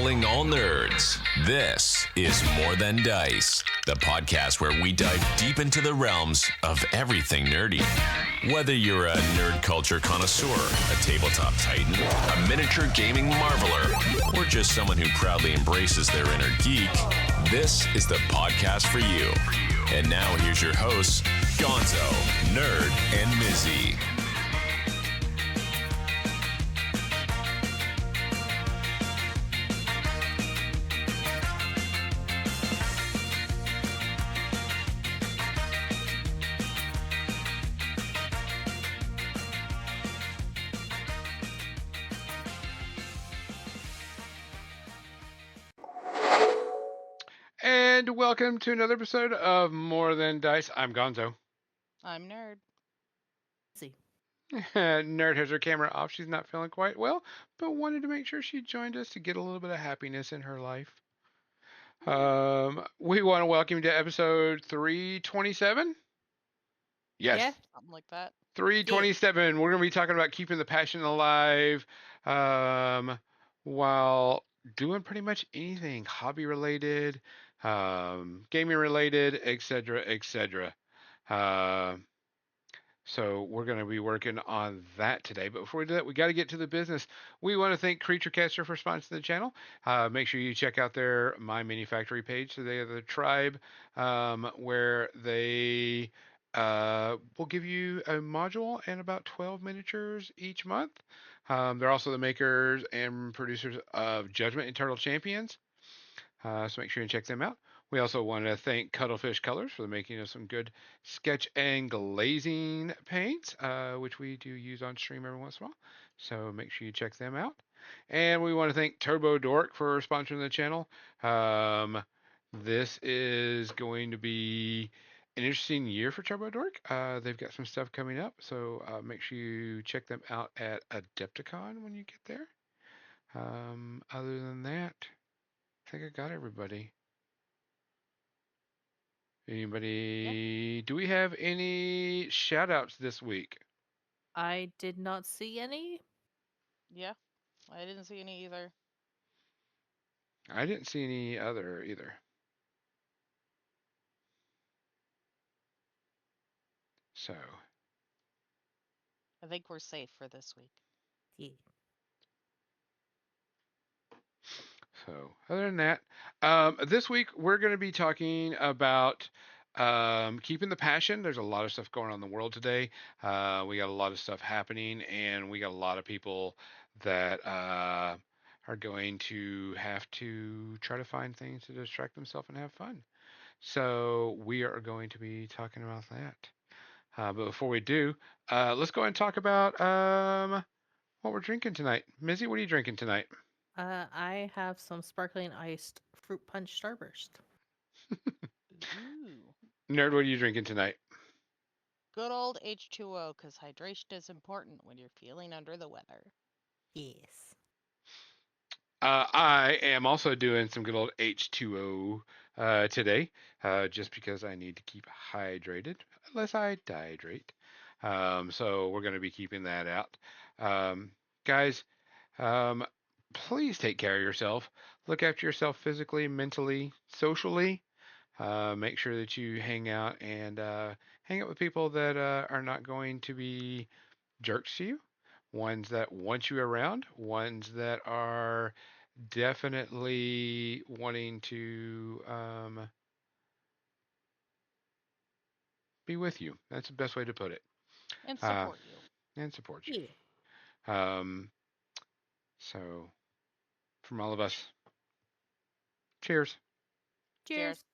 Calling all nerds. This is More Than Dice, the podcast where we dive deep into the realms of everything nerdy. Whether you're a nerd culture connoisseur, a tabletop titan, a miniature gaming marveler, or just someone who proudly embraces their inner geek, this is the podcast for you. And now here's your hosts, Gonzo, Nerd, and Mizzy. And welcome to another episode of More Than Dice. I'm Gonzo. I'm Nerd. See. Nerd has her camera off. She's not feeling quite well, but wanted to make sure she joined us to get a little bit of happiness in her life. We want to welcome you to episode 327. Yes. Yeah, something like that. 327. We're going to be talking about keeping the passion alive while doing pretty much anything hobby related, gaming related, etc., etc. So we're going to be working on that today. But before we do that, we got to get to the business. We want to thank CreatureCaster for sponsoring the channel. Make sure you check out their My Mini Factory page. So they are the tribe where they will give you a module and about 12 miniatures each month. They're also the makers and producers of Judgment and Turtle Champions. So make sure you check them out. We also want to thank Cuttlefish Colors for the making of some good sketch and glazing paints, which we do use on stream every once in a while. So make sure you check them out. And we want to thank Turbo Dork for sponsoring the channel. This is going to be an interesting year for Turbo Dork. They've got some stuff coming up, so make sure you check them out at Adepticon when you get there. Other than that, I think I got everybody. Anybody? Yep. Do we have any shout outs this week? I did not see any. Yeah, I didn't see any either. I didn't see any other either. So I think we're safe for this week. Yeah. So other than that, this week we're going to be talking about keeping the passion. There's a lot of stuff going on in the world today. We got a lot of stuff happening, and we got a lot of people that are going to have to try to find things to distract themselves and have fun. So we are going to be talking about that. But before we do, let's go ahead and talk about what we're drinking tonight. Mizzy, what are you drinking tonight? I have some sparkling iced fruit punch Starburst. Ooh. Nerd, what are you drinking tonight? Good old H2O, because hydration is important when you're feeling under the weather. Yes. I am also doing some good old H2O today, just because I need to keep hydrated, unless I dehydrate. So we're going to be keeping that out. Guys, please take care of yourself. Look after yourself physically, mentally, socially. Make sure that you hang out and hang out with people that are not going to be jerks to you. Ones that want you around. Ones that are definitely wanting to be with you. That's the best way to put it. And support you. And support you. Yeah. So, from all of us, cheers. Cheers.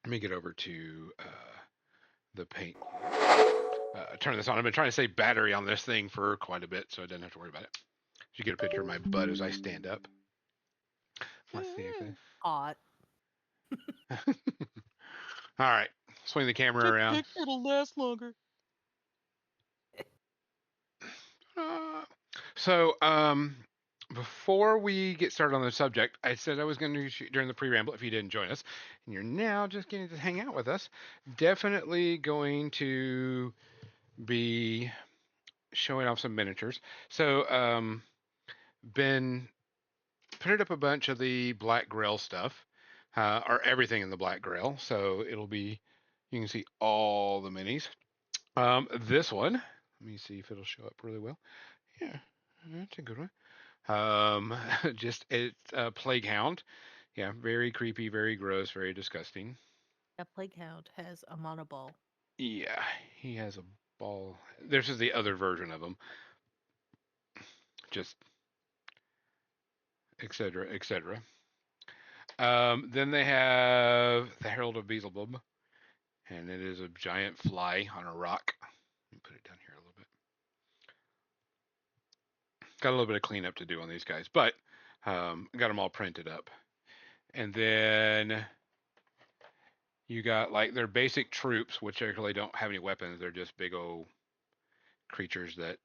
Let me get over to the paint. Turn this on. I've been trying to say battery on this thing for quite a bit, so I didn't have to worry about it. You get a picture of my butt as I stand up. Let's see if it... Hot. All right, swing the camera around. It'll last longer. So, before we get started on the subject, I said I was going to shoot during the pre-ramble if you didn't join us, and you're now just getting to hang out with us. Definitely going to be showing off some miniatures. So, been printed up a bunch of the Black Grail stuff, or everything in the Black Grail. So it'll be, you can see all the minis. This one, let me see if it'll show up really well. Yeah, that's a good one. Just it's a plague hound. Yeah, very creepy, very gross, very disgusting. That plague hound has a monoball. Yeah, he has a ball. This is the other version of him, just etc. etc. Then they have the Herald of Beelzebub, and it is a giant fly on a rock. Let me put it down here a little bit. Got a little bit of cleanup to do on these guys, but got them all printed up. And then you got like their basic troops, which actually don't have any weapons. They're just big old creatures that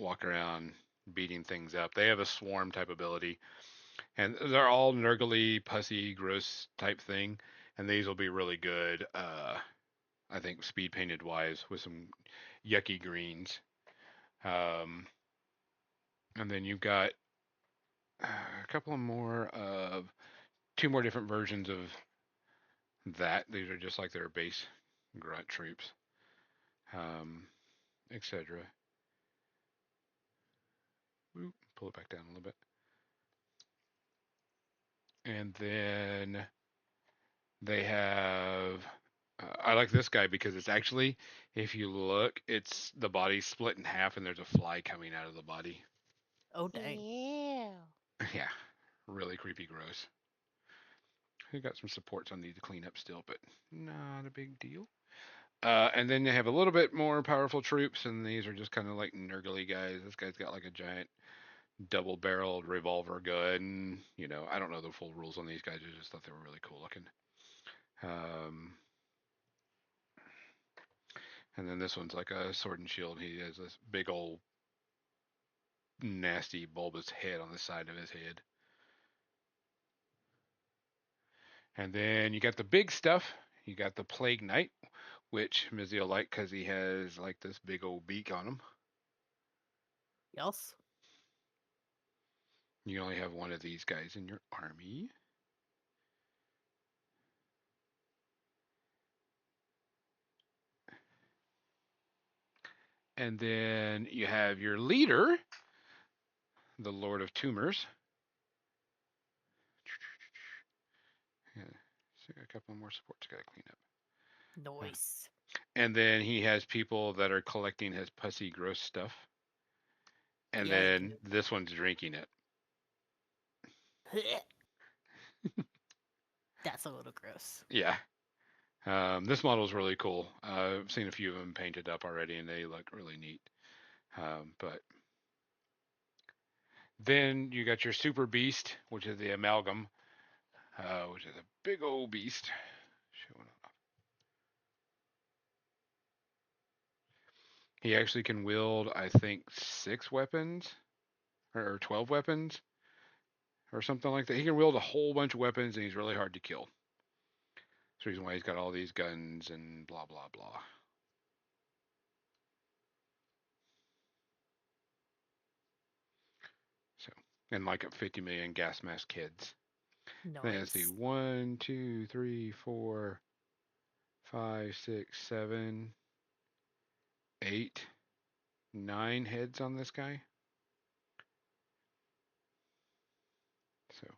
walk around beating things up. They have a swarm type ability, and they're all nurgly, pussy, gross type thing. And these will be really good. I think speed painted wise with some yucky greens. Um, and then you've got a couple of more of two more different versions of that. These are just like their base grunt troops, um, etc. Pull it back down a little bit. And then they have. I like this guy because it's actually, if you look, it's the body's split in half and there's a fly coming out of the body. Oh dang. Yeah. Yeah, really creepy, gross. We got some supports on these to clean up still, but not a big deal. And then you have a little bit more powerful troops, and these are just kind of like nurgly guys. This guy's got like a giant double-barreled revolver gun. You know, I don't know the full rules on these guys. I just thought they were really cool looking. Um, and then this one's like a sword and shield. He has this big old nasty bulbous head on the side of his head. And then you got the big stuff. You got the Plague Knight, which Mizzy will like because he has like this big old beak on him. Yes. You only have one of these guys in your army. And then you have your leader, the Lord of Tumors. Yeah, so got a couple more supports got to clean up. Nice. And then he has people that are collecting his pussy gross stuff. And Yeah, you then this one's drinking it. do. That's a little gross. Yeah. This model is really cool. I've seen a few of them painted up already, and they look really neat. But then you got your Super Beast, which is the Amalgam, which is a big old beast. Showing off. He actually can wield, I think, 6 weapons or 12 weapons or something like that. He can wield a whole bunch of weapons, and he's really hard to kill. That's the reason why he's got all these guns and blah blah blah. So, and like 50 million gas mask kids. Then let's see, Nice. 1, 2, 3, 4, 5, 6, 7, 8, 9 heads on this guy. So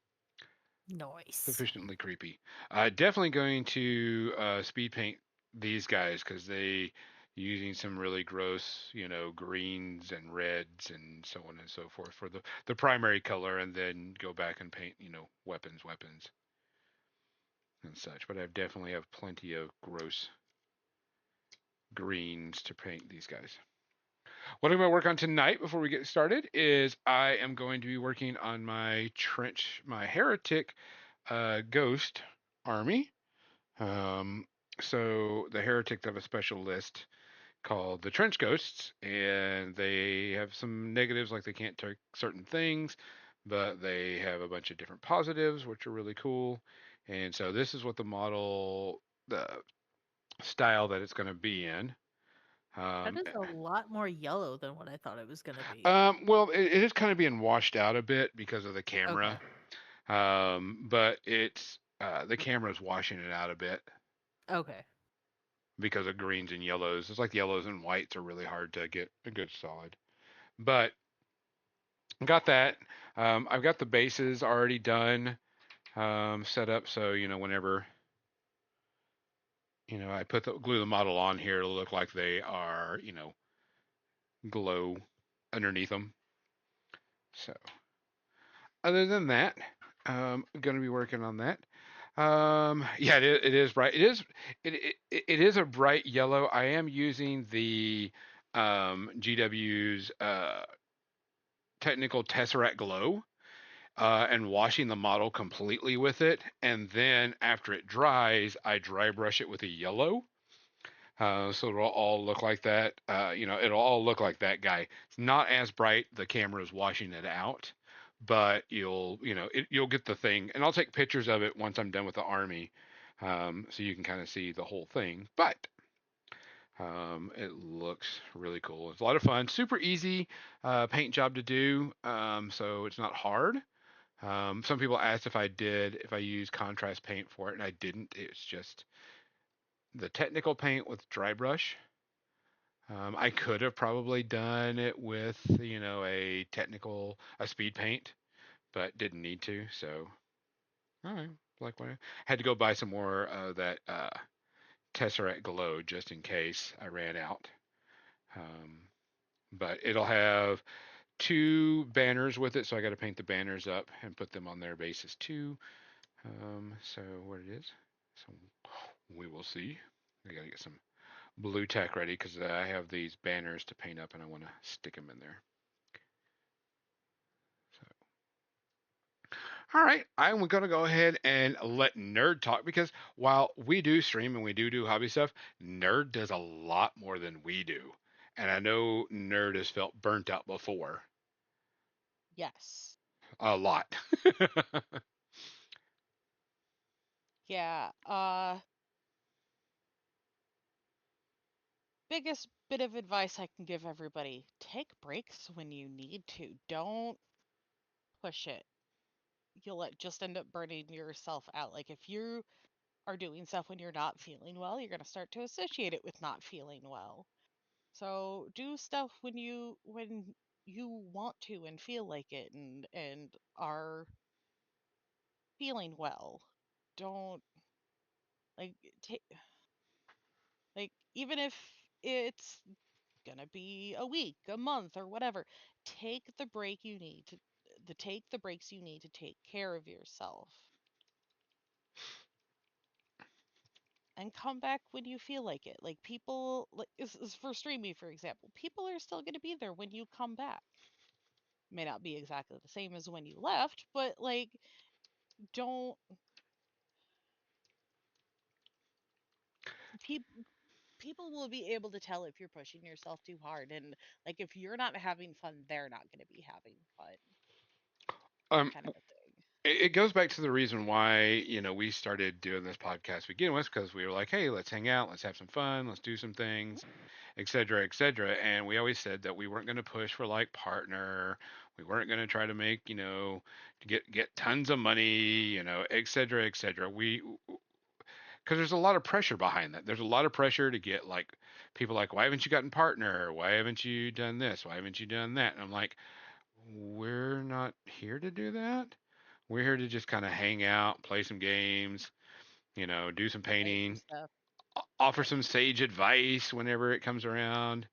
Nice. sufficiently creepy. Definitely going to speed paint these guys because they using some really gross, greens and reds and so on and so forth for the primary color, and then go back and paint, weapons and such. But I definitely have plenty of gross greens to paint these guys. What I'm going to work on tonight before we get started is I am going to be working on my heretic ghost army. Um, so the heretics have a special list called the trench ghosts, and they have some negatives like they can't take certain things, but they have a bunch of different positives, which are really cool. And so this is what the style that it's going to be in. That Um, is a lot more yellow than what I thought it was gonna be. well, it is kind of being washed out a bit because of the Okay. camera. But it's the camera's washing it out a bit Okay. because of greens and yellows. It's like yellows and whites are really hard to get a good solid. But got that. I've got the bases already done, set up so whenever I glue the model on here, it'll look like they are glow underneath them. So other than that, I'm going to be working on that. Yeah, it is bright. It is a bright yellow. I am using the GW's technical Tesseract Glow and washing the model completely with it, and then after it dries, I dry brush it with a yellow. So it'll all look like that. It'll all look like that guy. It's not as bright. The camera is washing it out, but you'll get the thing. And I'll take pictures of it once I'm done with the army, so you can kind of see the whole thing. But it looks really cool. It's a lot of fun. Super easy paint job to do. So it's not hard. Some people asked if I used contrast paint for it, and I didn't. It's just the technical paint with dry brush. I could have probably done it with, a speed paint, but didn't need to. So, all right, like what I had to go buy some more of that Tesseract Glow just in case I ran out. Um, but it'll have two banners with it, so I got to paint the banners up and put them on their bases too. So what it is, so we will see. I got to get some blue tack ready because I have these banners to paint up and I want to stick them in there. So, all right, I'm going to go ahead and let Nerd talk because while we do stream and we do hobby stuff, Nerd does a lot more than we do. And I know Nerd has felt burnt out before. Yes. A lot. Yeah. Biggest bit of advice I can give everybody, take breaks when you need to. Don't push it. Just end up burning yourself out. Like if you are doing stuff when you're not feeling well, you're going to start to associate it with not feeling well. So do stuff when you want to and feel like it and are feeling well. Don't like take like even if it's gonna be a week, a month, or whatever, take the break you need to take the breaks you need to take care of yourself and come back when you feel like it. Like people like is for streaming, for example, people are still gonna be there when you come back. May not be exactly the same as when you left, but like don't people people will be able to tell if you're pushing yourself too hard, and like if you're not having fun, they're not going to be having fun, um, kind of a thing. it goes back to the reason why we started doing this podcast to begin with because we were like, hey, let's hang out, let's have some fun, let's do some things, etc., etc. And we always said that we weren't going to push for like partner. We weren't going to try to make, to get tons of money, etc., etc. We because there's a lot of pressure behind that. There's a lot of pressure to get like people like, why haven't you gotten partner? Why haven't you done this? Why haven't you done that? And I'm like, we're not here to do that. We're here to just kind of hang out, play some games, do some Play some painting, stuff. offer some sage advice whenever it comes around,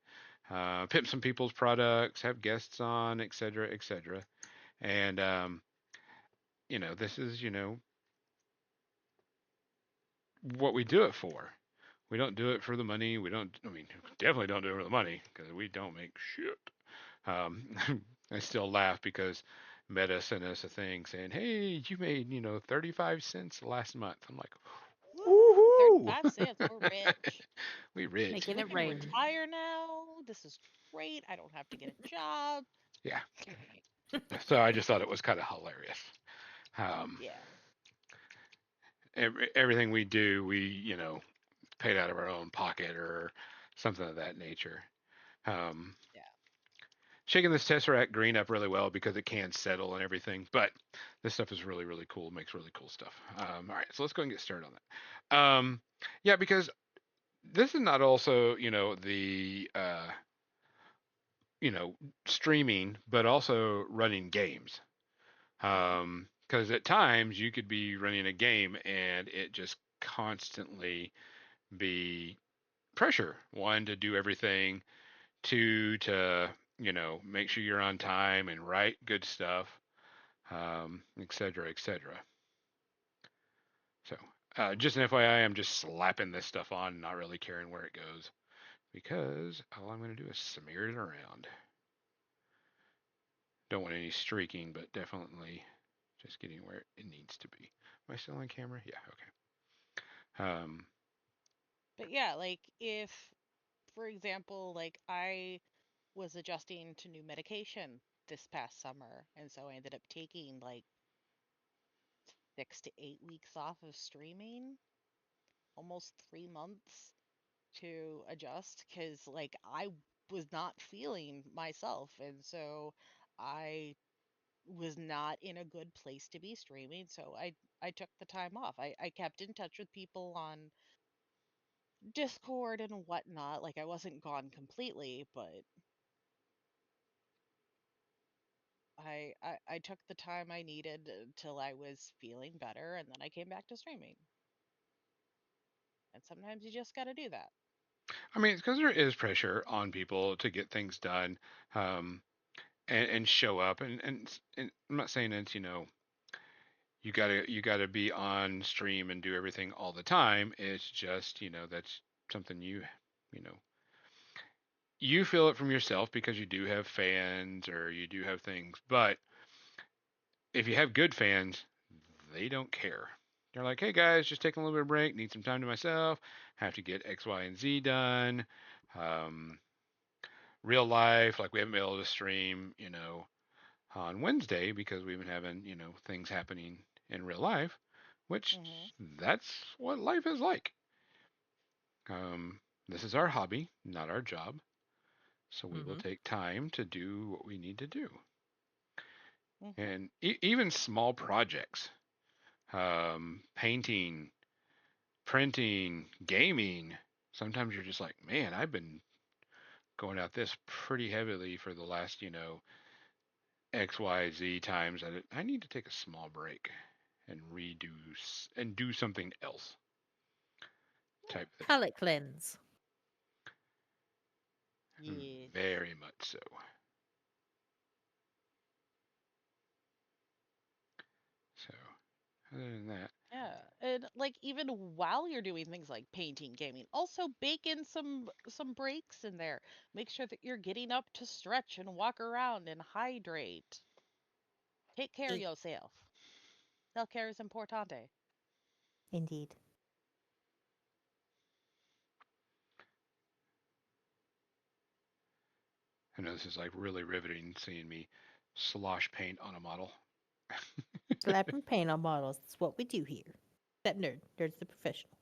pimp some people's products, have guests on, etc., etc. And this is what we do it for. We don't do it for the money. We don't. I mean, definitely don't do it for the money because we don't make shit. Um, I still laugh because Meta sent us a thing saying, "Hey, you made 35 cents last month." I'm like, Woo! "Woohoo! 35 cents. We're rich. We rich." Making We it can rain. retire now. This is great. I don't have to get a job. Yeah. So I just thought it was kind of hilarious. Um, Yeah. everything we do, we paid out of our own pocket or something of that nature. Um, Yeah. Shaking this Tesseract green up really well because it can settle and everything, but this stuff is really, really cool. Makes really cool stuff. All right, so let's go and get started on that. Yeah, because this is not also, you know, streaming, but also running games. Hmm. Because at times you could be running a game and it just constantly be pressure. One, to do everything. Two, to, make sure you're on time and write good stuff, et cetera, et cetera. So, just an FYI, I'm just slapping this stuff on, not really caring where it goes because all I'm going to do is smear it around. Don't want any streaking, but definitely just getting where it needs to be. Am I still on camera? Yeah, okay. But yeah, like if, for example, like I was adjusting to new medication this past summer, and so I ended up taking like 6 to 8 weeks off of streaming, almost 3 months to adjust because like I was not feeling myself, and so I was not in a good place to be streaming. So I took the time off. I kept in touch with people on Discord and whatnot. Like I wasn't gone completely, but I took the time I needed until I was feeling better, and then I came back to streaming. And sometimes you just got to do that. I mean, it's because there is pressure on people to get things done, um, and show up. And I'm not saying it's, you gotta be on stream and do everything all the time. It's just, that's something you know you feel it from yourself because you do have fans or you do have things. But if you have good fans, they don't care. They're like, hey guys, just taking a little bit of break, need some time to myself, have to get X, Y, and Z done. Um, Real life, like we haven't been able to stream, on Wednesday because we've been having, things happening in real life, which Hmm. that's what life is like. Um, this is our hobby, not our job. So we will Mm-hmm. take time to do what we need to do. Hmm. And even small projects, painting, printing, gaming, sometimes you're just like, man, I've been going at this pretty heavily for the last, XYZ times. I need to take a small break and redo and do something else type thing. Palette cleanse. Yes. Very much so. So, other than that, Yeah, and like even while you're doing things like painting, gaming, also bake in some breaks in there. Make sure that you're getting up to stretch and walk around and hydrate. Take care of Eh, yourself. Self-care is importante. indeed. I know this is like really riveting seeing me slosh paint on a model. Slapping paint on bottles. That's what we do here. That nerd. Nerd's the professional.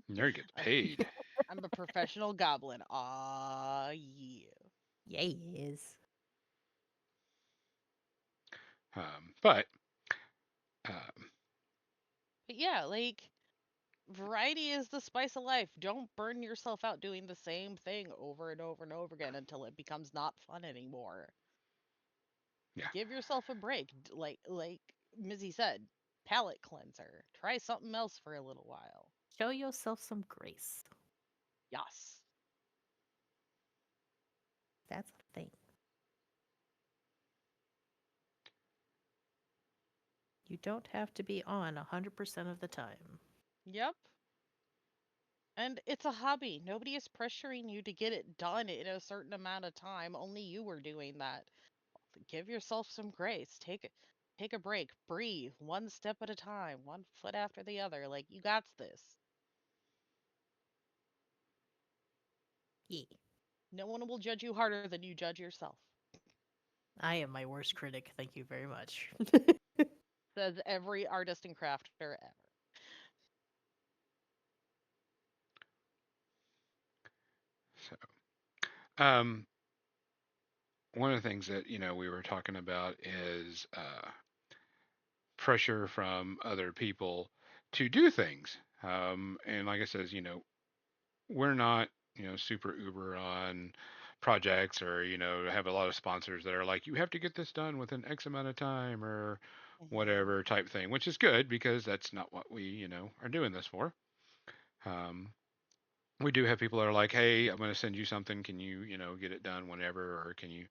Nerd gets I'm paid. I'm a professional goblin. Ah, yeah. Yeah, he is. But um, But yeah, like variety is the spice of life. Don't burn yourself out doing the same thing over and over and over again until it becomes not fun anymore. yeah, Give yourself a break. Like Mizzy said, palate cleanser. Try something else for a little while. Show yourself some grace. Yes. That's a thing. You don't have to be on 100% of the time. Yep. And it's a hobby. Nobody is pressuring you to get it done in a certain amount of time. Only you are doing that. Give yourself some grace. Take a break. Breathe one step at a time, one foot after the other. Like you got this. Yeah. No one will judge you harder than you judge yourself. I am my worst critic. Thank you very much. Says every artist and crafter ever. Um, one of the things that we were talking about is pressure from other people to do things. And like I says, we're not super uber on projects or have a lot of sponsors that are like you have to get this done within X amount of time or Hmm. whatever type thing, which is good because that's not what we are doing this for. Um, we do have people that are like, hey, I'm going to send you something. Can you get it done whenever, or can you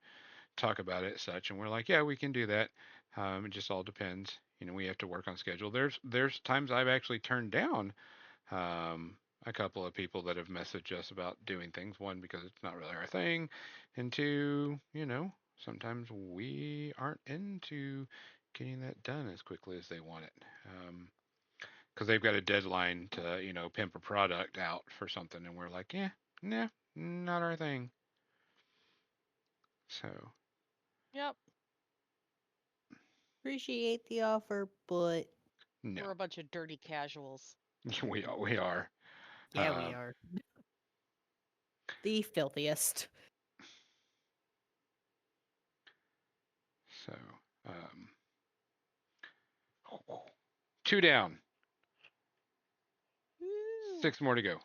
talk about it such? And we're like, yeah, we can do that. It just all depends. We have to work on schedule. There's times I've actually turned down um, a couple of people that have messaged us about doing things. One, because it's not really our thing, and two, sometimes we aren't into getting that done as quickly as they want it. Because they've got a deadline to, pimp a product out for something, and we're like, yeah, nah, not our thing. So, Yep. Appreciate the offer, but no, We're a bunch of dirty casuals. we are. yeah, we Um, are the filthiest. so, um, two down, Woo. six more to go.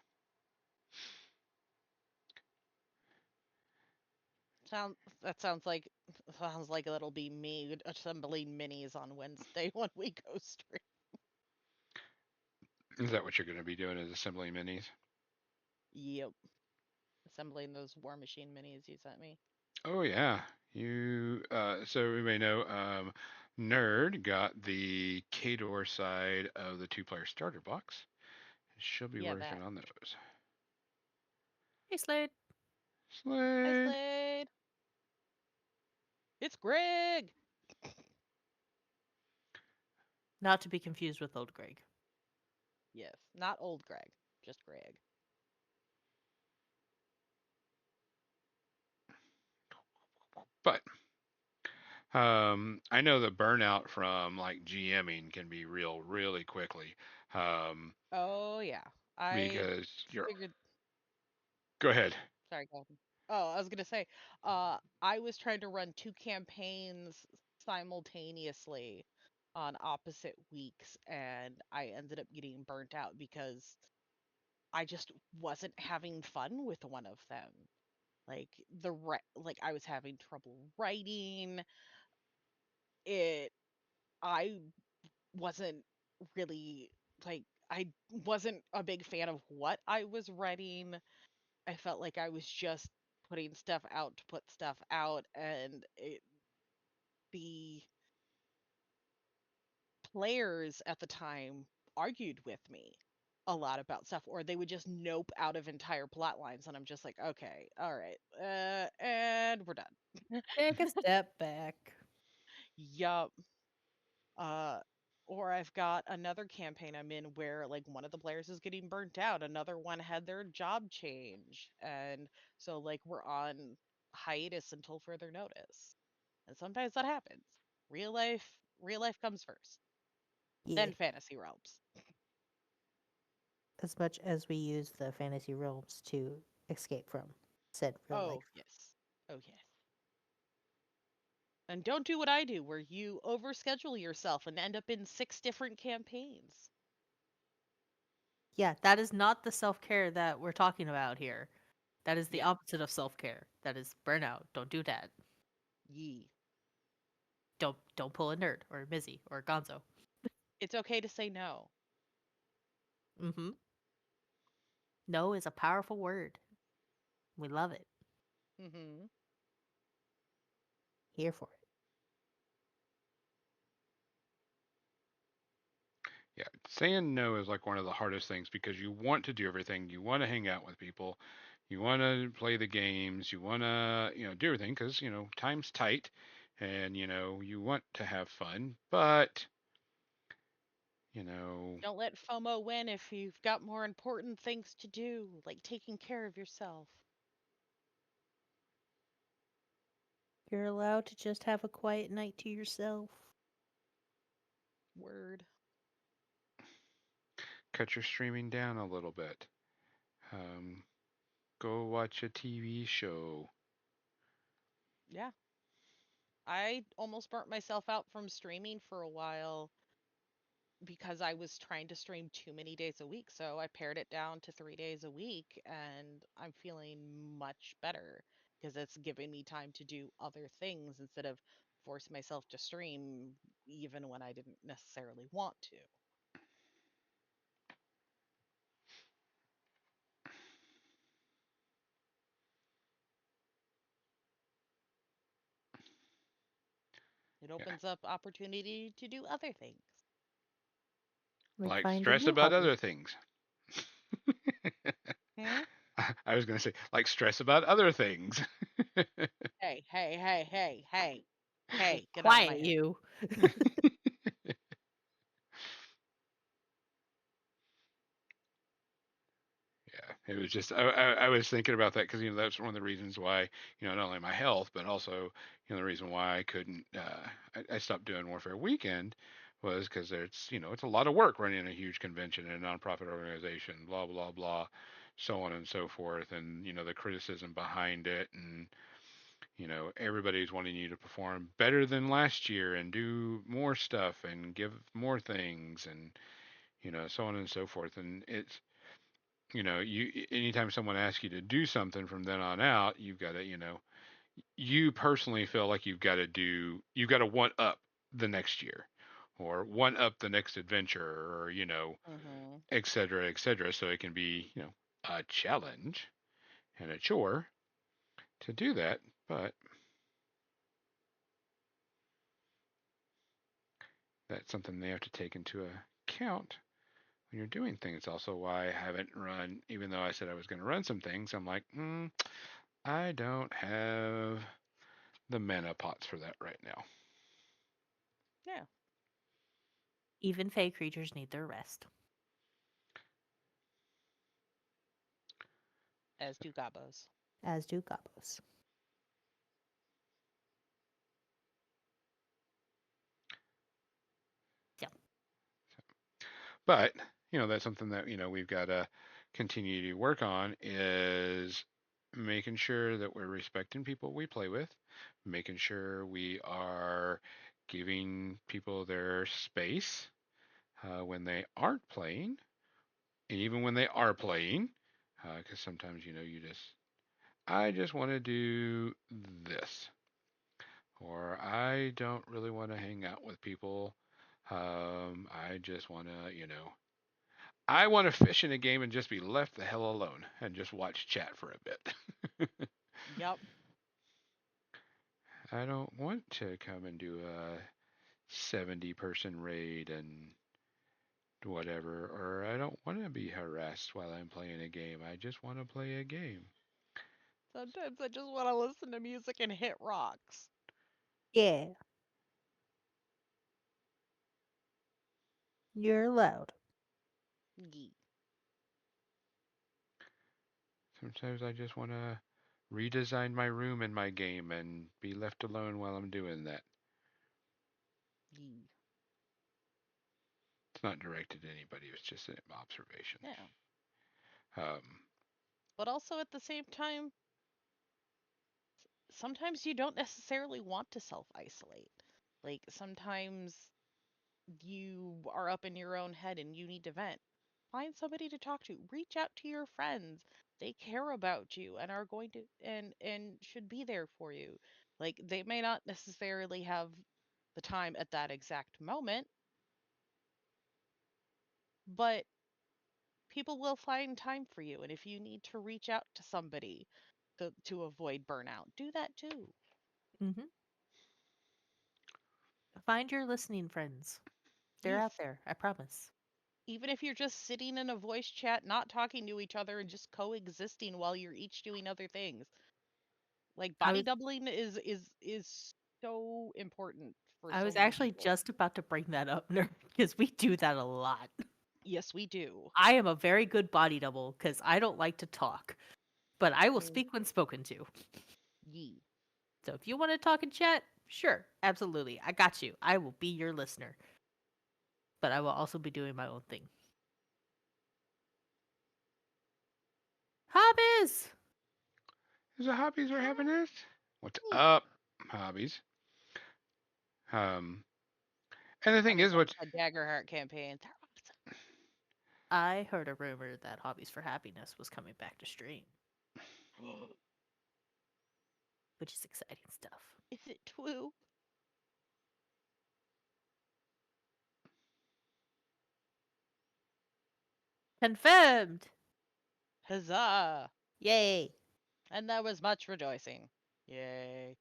Sound that sounds like it'll be me assembling minis on Wednesday when we go straight. Is that what you're going to be doing? Is assembling minis? Yep. Assembling those War Machine minis you sent me. Oh yeah, so we may know, Nerd got the Kador side of the two-player starter box. She'll be Yeah, working that. on those. Hey, Slade. Hi, Slade. Slade. It's Greg. Not to be confused with old Greg. Yes, not old Greg, just Greg. But I know the burnout from like GMing can be real really quickly. Um, Oh yeah, I because you're figured. go ahead. Sorry, go ahead. Oh, I was gonna say, I was trying to run two campaigns simultaneously on opposite weeks, and I ended up getting burnt out because I just wasn't having fun with one of them. Like like I was having trouble writing it. I wasn't really like I wasn't a big fan of what I was writing. I felt like I was just putting stuff out to put stuff out, and the players at the time argued with me a lot about stuff, or they would just nope out of entire plot lines, and I'm just like, okay, all right, and we're done. Take a step back. Yup. Uh, or I've got another campaign I'm in where like one of the players is getting burnt out, another one had their job change, and so like we're on hiatus until further notice. And sometimes that happens. Real life comes first, Yeah, then fantasy realms. as much as we use the fantasy realms to escape from said real Oh, life. yes. Oh, yes. And don't do what I do, where you overschedule yourself and end up in six different campaigns. Yeah, that is not the self care that we're talking about here. That is the Yeah. opposite of self care. That is burnout. Don't do that. Yee. Don't pull a nerd or a Mizzy or a Gonzo. It's okay to say no. Mm-hmm. No is a powerful word. We love it. Hmm. Here for it. Yeah, saying no is like one of the hardest things because you want to do everything. You want to hang out with people. You want to play the games. You want to, do everything because, time's tight and, you want to have fun. But, you know, Don't let FOMO win if you've got more important things to do, like taking care of yourself. You're allowed to just have a quiet night to yourself. Word. cut your streaming down a little bit. Um, go watch a TV show. Yeah. I almost burnt myself out from streaming for a while because I was trying to stream too many days a week. So I pared it down to 3 days a week, and I'm feeling much better because it's giving me time to do other things instead of force myself to stream even when I didn't necessarily want to. It Yeah. opens up opportunity to do other things. Like Like find a stress new about hobby. other things. Hmm? I was going to say, like stress about other things. Hey, hey, hey, hey, hey, hey, get out of my Quiet head. you. Yeah, it was just I was thinking about that because that's one of the reasons why not only my health but also the reason why I couldn't I stopped doing Warfare Weekend was because it's a lot of work running a huge convention and a nonprofit organization, blah blah blah, so on and so forth, and the criticism behind it, and everybody's wanting you to perform better than last year and do more stuff and give more things, and so on and so forth, and it's you anytime someone asks you to do something from then on out, you've got to you personally feel like you've got to one up the next year or one up the next adventure, or Hmm. et cetera, et cetera, so it can be a challenge and a chore to do that. But that's something they have to take into account when you're doing things. Also why I haven't run, even though I said I was going to run some things, I'm like, I don't have the mana pots for that right now. Yeah, Even fey creatures need their rest. as do gobos. As do gobos. Yeah. But that's something that we've got to continue to work on, is making sure that we're respecting people we play with, making sure we are giving people their space when they aren't playing, and even when they are playing, because sometimes I just want to do this, or I don't really want to hang out with people. I just want to, I want to fish in a game and just be left the hell alone and just watch chat for a bit. Yep. I don't want to come and do a 70-person raid and whatever, or I don't want to be harassed while I'm playing a game. I just want to play a game. Sometimes I just want to listen to music and hit rocks. Yeah. You're allowed. Yee. Sometimes I just want to redesign my room in my game and be left alone while I'm doing that. Yee. It's not directed at anybody, it's just an observation. Yeah. Um, But also at the same time, sometimes you don't necessarily want to self isolate. Like sometimes you are up in your own head and you need to vent. Find somebody to talk to. Reach out to your friends. They care about you and are going to and should be there for you. Like they may not necessarily have the time at that exact moment, but people will find time for you. And if you need to reach out to somebody to avoid burnout, do that too. Hmm. Find your listening friends. They're out Yes. there. I promise. Even if you're just sitting in a voice chat, not talking to each other and just coexisting while you're each doing other things. Like I body was doubling is so important for I so was many actually people. just about to bring that up, because we do that a lot. Yes, we do. I am a very good body double because I don't like to talk, but I will Mm. speak when spoken to. Yee. So if you want to talk in chat, sure, absolutely. I got you. I will be your listener, but I will also be doing my own thing. Hobbies! Is it hobbies we're having this? What's Hmm. up, hobbies? Um, and the thing Hobbies is, like what the Daggerheart campaign. They're I heard a rumor that Hobbies for Happiness was coming back to stream, awesome. which is exciting stuff. Is it true? Confirmed! Huzzah! Yay! And there was much rejoicing. Yay.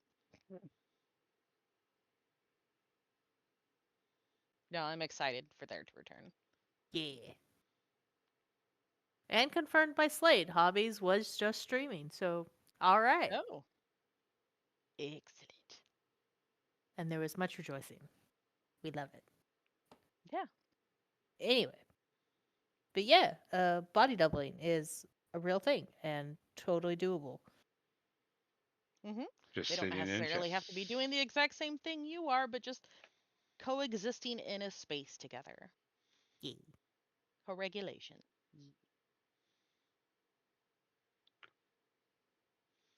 No, I'm excited for there to return. Yeah. And confirmed by Slade, Hobbies was just streaming, so alright. Oh, excellent. And there was much rejoicing. We love it. Yeah. Anyway. But yeah, body doubling is a real thing and totally doable. Mm-hmm. just They don't sitting in chat? necessarily have to be doing the exact same thing you are, but just coexisting in a space together. Yeah. Co-regulation.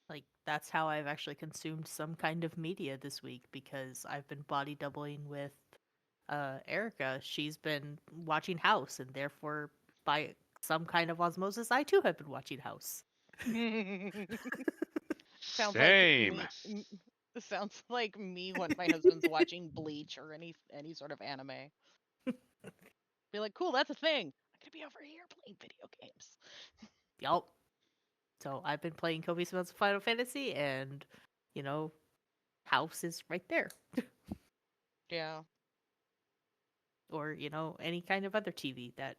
Like, that's how I've actually consumed some kind of media this week because I've been body doubling with Erica. She's been watching House, and therefore, by some kind of osmosis, I too have been watching House. Sounds like Same. me. Sounds like me when my husband's watching Bleach or any sort of anime. Be like, cool, that's a thing. I'm gonna be over here playing video games. Yup. So I've been playing copious amounts of Final Fantasy, and, you know, House is right there. Yeah. Or, any kind of other TV that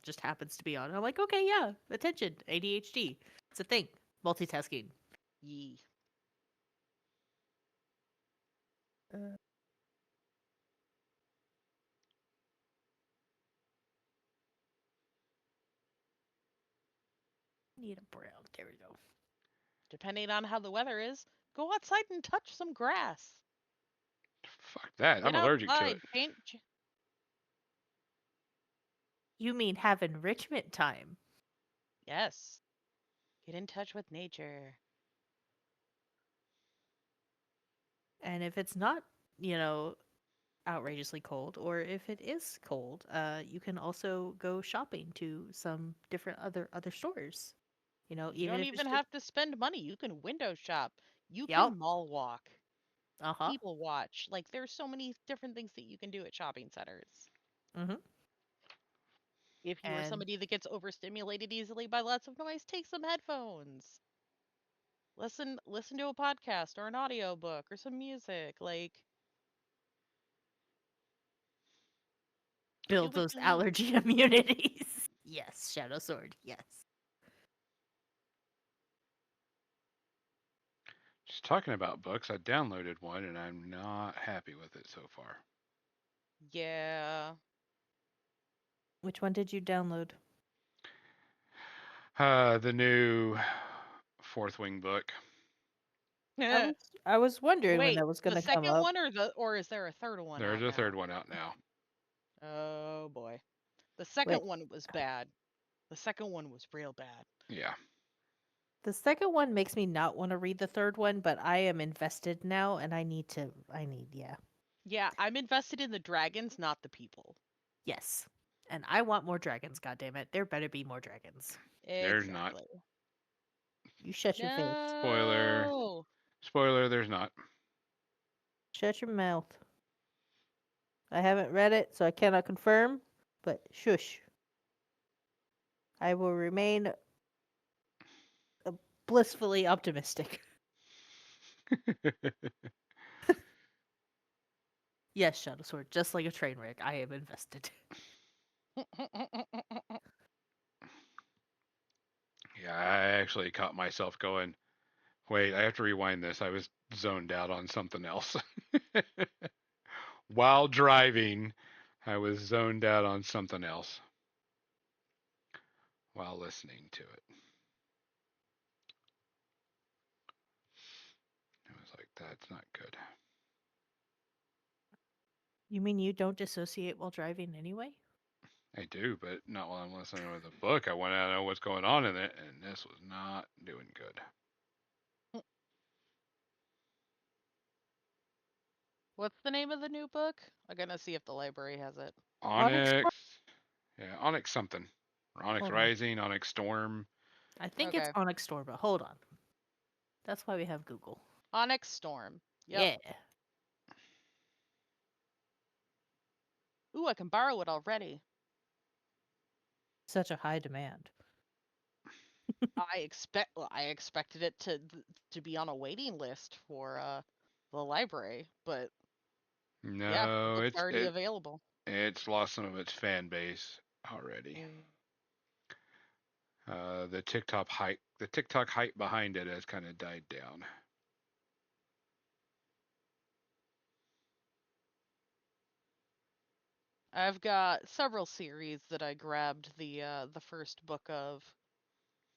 just happens to be on. And I'm like, okay, yeah, attention, ADHD. It's a thing. Multitasking. Yee. Uh, need a brown. There we go. Depending on how the weather is, go outside and touch some grass. Fuck that. Get I'm allergic to outside, it. paint. You mean have enrichment time? Yes. Get in touch with nature. And if it's not, you know, outrageously cold, or if it is cold, you can also go shopping to some different other stores. You Even don't if it's even just have to spend money. You can window shop. You yep. can mall walk. Uh-huh. People watch. Like there's so many different things that you can do at shopping centers. Mm-hmm. If you are And somebody that gets overstimulated easily by lots of noise, take some headphones. Listen to a podcast or an audiobook or some music. Like do build what those you need. allergy immunities. Yes, Shadow Sword. Yes. Just talking about books, I downloaded one and I'm not happy with it so far. Yeah. Which one did you download? The new Fourth Wing book. I was I was wondering when Wait, that was the gonna come second up. one or is there a third one There's out a now? third one out now. Oh boy. The Wait, second one was bad. The second one was real bad. Yeah. the second one makes me not want to read the third one, but I am invested now, and yeah, Yeah, I'm invested in the dragons, not the people. yes, and I want more dragons. God damn it, there better be more dragons. There's not. Exactly. You shut your face. Spoiler. No. Spoiler, there's not. Shut your mouth. I haven't read it, so I cannot confirm. But shush. I will remain blissfully optimistic. Yes, Shadow Sword, just like a train wreck, I am invested. Yeah, I actually caught myself going, wait, I have to rewind this. I was zoned out on something else. While driving, I was zoned out on something else while listening to it. I was like, that's not good. You mean you don't dissociate while driving anyway? I do, but not while I'm listening to the book. I want to know what's going on in it, and this was not doing good. What's the name of the new book? I'm gonna see if the library has it. Onyx. Onyx. Yeah, Onyx something. Onyx Hold on. Rising, Onyx Storm. I think it's Okay. Onyx Store, but hold on. That's why we have Google. Onyx Storm. Yep. Yeah. Ooh, I can borrow it already. Such a high demand. I expected it to be on a waiting list for the library, but yeah, the No, book's already available. it's lost some of its fan base already. Mm. The TikTok hype behind it has kind of died down. I've got several series that I grabbed the first book of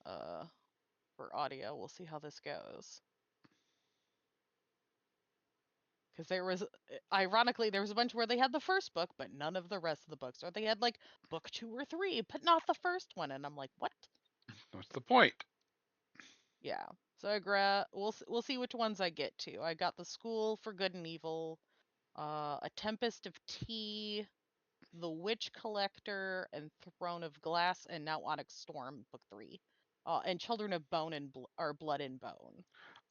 uh for audio. We'll see how this goes. Because ironically, there was a bunch where they had the first book, but none of the rest of the books, or they had like book 2 or 3, but not the first one, and I'm like, what? What's the point? Yeah. So we'll see which ones I get to. I got the School for Good and Evil, A Tempest of Tea, The Witch Collector, and Throne of Glass, and now Onyx Storm, book 3. And Children of Bone and or Blood and Bone.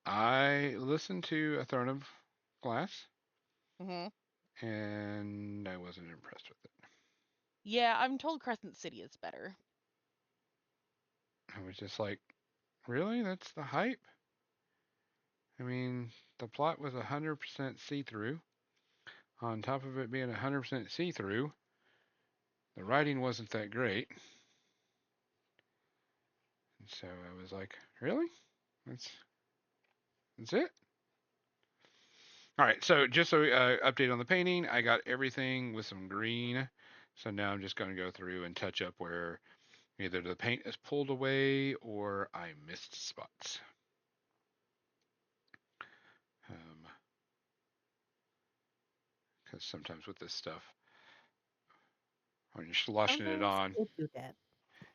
I listened to A Throne of Glass, Hmm. and I wasn't impressed with it. Yeah, I'm told Crescent City is better. I was just like, really? That's the hype? I mean, the plot was 100% see-through. On top of it being 100% see-through, the writing wasn't that great. And so I was like, really? That's it? All right, so just so update on the painting, I got everything with some green. So now I'm just going to go through and touch up where either the paint is pulled away or I missed spots. Because sometimes with this stuff, when you're sloshing it Sometimes on, it do that.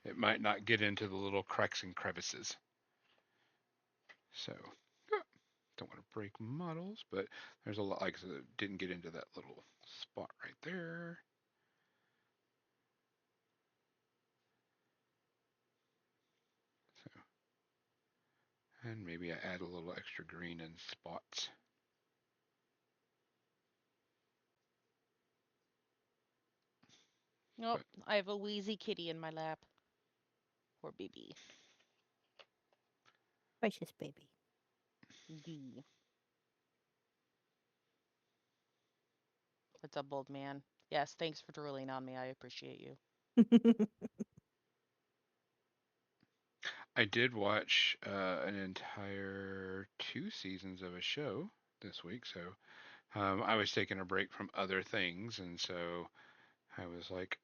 it might not get into the little cracks and crevices. So don't want to break models, but there's a lot, like I said, it didn't get into that little spot right there. So, and maybe I add a little extra green in spots. Nope, But I have a wheezy kitty in my lap. Poor baby. Precious baby. D. What's up, old man? Yes, thanks for drooling on me. I appreciate you. I did watch an entire 2 seasons of a show this week, so I was taking a break from other things, and so I was like,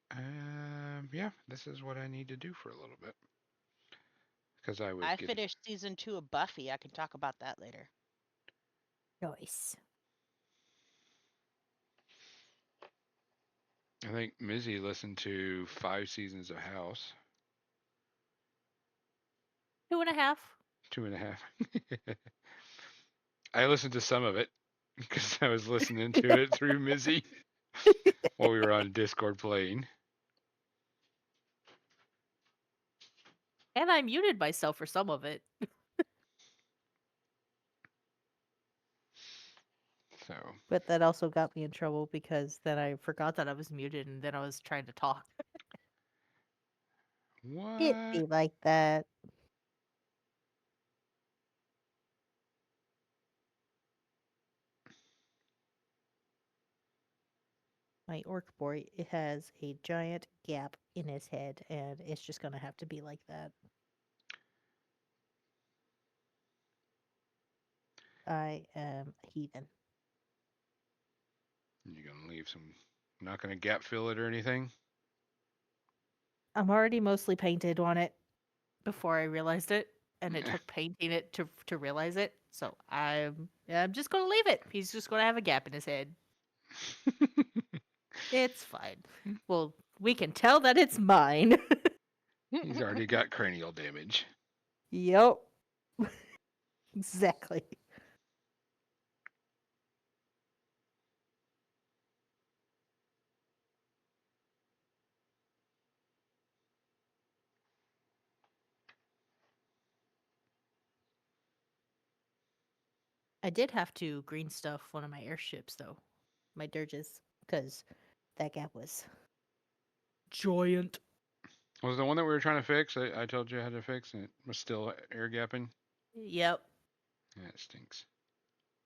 yeah, this is what I need to do for a little bit because I was I getting. finished season 2 of Buffy. I can talk about that later. Nice. I think Mizzy listened to 5 seasons of House, 2.5. 2.5. I listened to some of it because I was listening to it through Mizzy while we were on Discord playing. And I muted myself for some of it. So But that also got me in trouble because then I forgot that I was muted and then I was trying to talk. It what? be like that. My orc boy, it has a giant gap in his head, and it's just gonna have to be like that. I am a heathen. You gonna leave some? Not gonna gap fill it or anything? I'm already mostly painted on it before I realized it, and it took painting it to realize it. So I'm just gonna leave it. He's just gonna have a gap in his head. It's fine. Well, we can tell that it's mine. He's already got cranial damage. Yep. Exactly. I did have to green stuff one of my airships though, my dirges, because that gap was giant. Was the one that we were trying to fix? I told you how to fix, and it was still air gapping. Yep, Yeah, it stinks.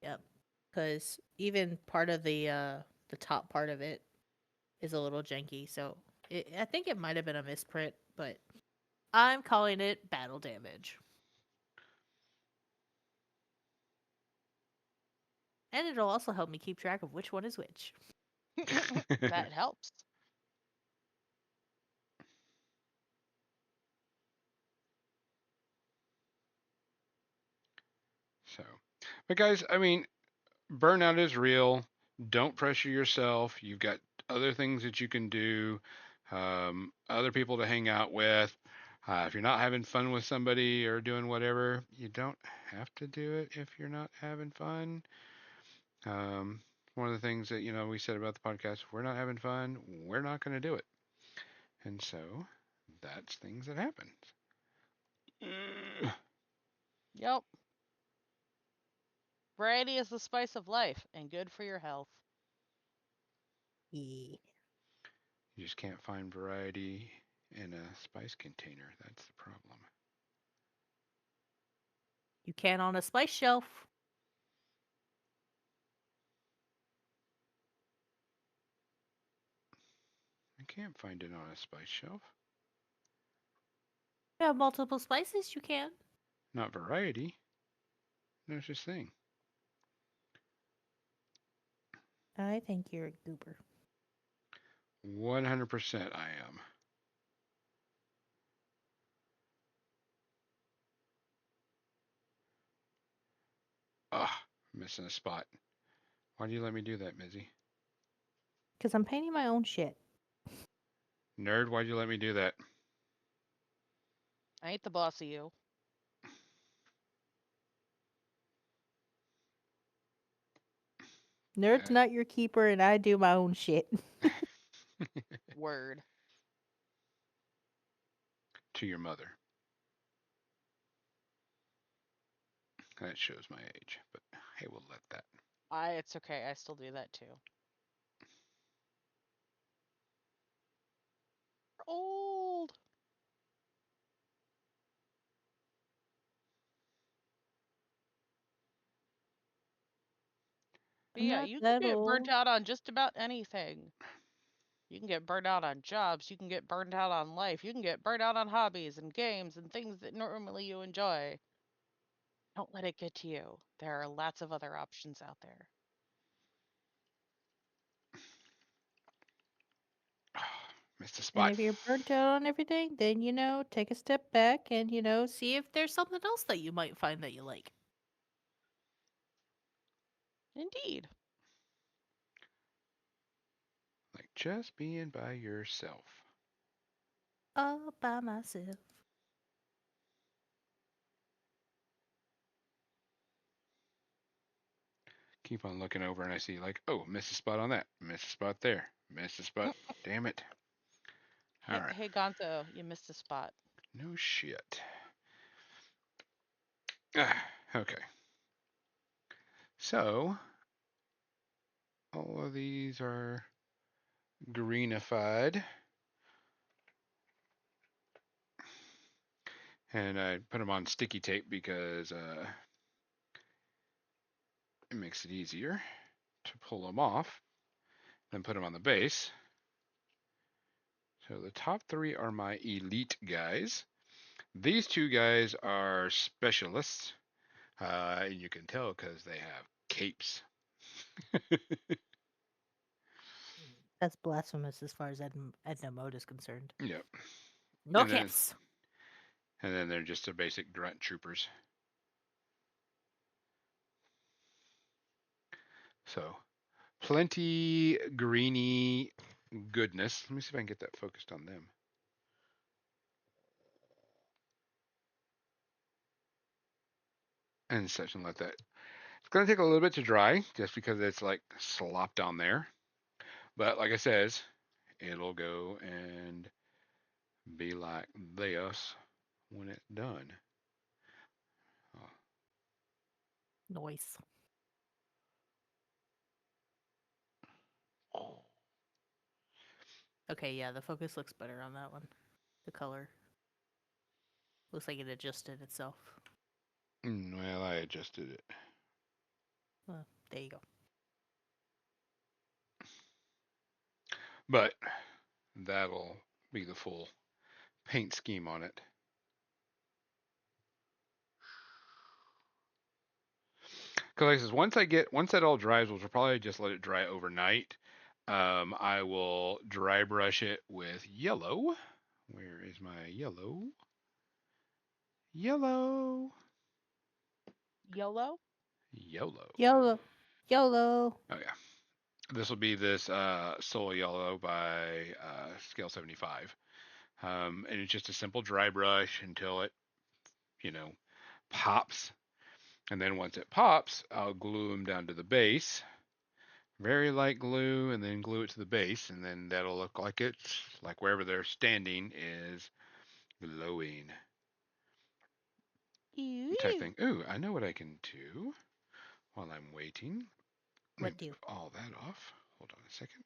yep. Because even part of the top part of it is a little janky, so I think it might have been a misprint, but I'm calling it battle damage. And it'll also help me keep track of which one is which. That helps. So, but guys, I mean, burnout is real. Don't pressure yourself. You've got other things that you can do, other people to hang out with. If you're not having fun with somebody or doing whatever, you don't have to do it if you're not having fun. Um, One of the things that we said about the podcast: if we're not having fun, we're not going to do it. And so that's things that happen. Yep. Variety is the spice of life and good for your health. Yeah. You just can't find variety in a spice container. That's the problem. You can on a spice shelf. I can't find it on a spice shelf. You have multiple spices, you can. Not variety. No such thing. I think you're a goober. 100% I am. Ah, missing a spot. Why do you let me do that, Mizzy? Because I'm painting my own shit. Nerd, why'd you let me do that? I ain't the boss of you. Nerd's Uh, not your keeper, and I do my own shit. Word. to your mother. That shows my age, but hey, we'll let that. It's okay. I still do that too. Old. But I'm yeah, not you can that get burnt old. out on just about anything. You can get burned out on jobs. You can get burned out on life. You can get burned out on hobbies and games and things that normally you enjoy. Don't let it get to you. There are lots of other options out there. Missed a And spot. if you're burnt out on everything, then, take a step back and, see if there's something else that you might find that you like. Indeed. Like just being by yourself. All by myself. Keep on looking over and I see like, oh, missed a spot on that. Missed a spot there. Missed a spot. Damn it. All Hey, right. hey Gonzo, you missed a spot. No shit. Ah, okay. So all of these are greenified. And I put them on sticky tape because it makes it easier to pull them off. Then put them on the base. So the top three are my elite guys. These two guys are specialists. And you can tell because they have capes. That's blasphemous as far as Edna Mode is concerned. Yep. No And then kips. they're just a basic grunt troopers. So plenty greeny goodness. Let me see if I can get that focused on them. And such and let that. It's gonna take a little bit to dry, just because it's like slopped on there. But like I says, it'll go and be like this when it's done. Oh, Noise. Okay, yeah, the focus looks better on that one. The color looks like it adjusted itself. Well, I adjusted it. Well, there you go. But that'll be the full paint scheme on it. Because like I says, once that all dries, we'll probably just let it dry overnight. I will dry brush it with yellow. Where is my yellow? Yellow. YOLO? Yellow. YOLO. YOLO. Oh yeah. This will be this Soul Yellow by Scale 75. And it's just a simple dry brush until it, you know, pops. And then once it pops, I'll glue them down to the base. Very light glue, and then glue it to the base, and then that'll look like it's like wherever they're standing is glowing type Ew. thing. Ooh, I know what I can do while I'm waiting. Let me What do? move all that off. Hold on a second.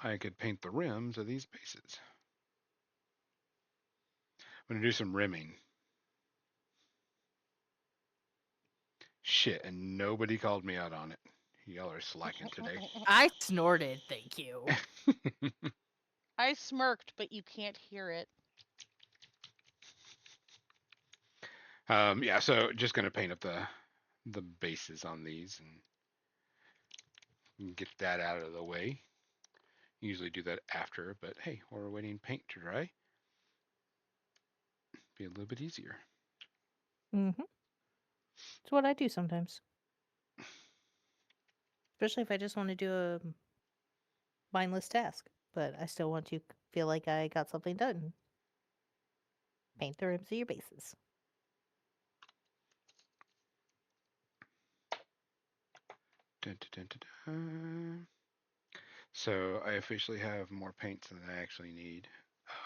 I could paint the rims of these bases. I'm gonna do some rimming. Shit, and nobody called me out on it. Y'all are slacking today. I snorted, thank you. I smirked, but you can't hear it. Yeah, so just gonna paint up the bases on these and get that out of the way. Usually do that after, but hey, while we're waiting paint to dry, be a little bit easier. Mm-hmm. It's what I do sometimes. Especially if I just want to do a mindless task, but I still want to feel like I got something done. Paint the rims of your bases. Dun, dun, dun, dun. So I officially have more paints than I actually need.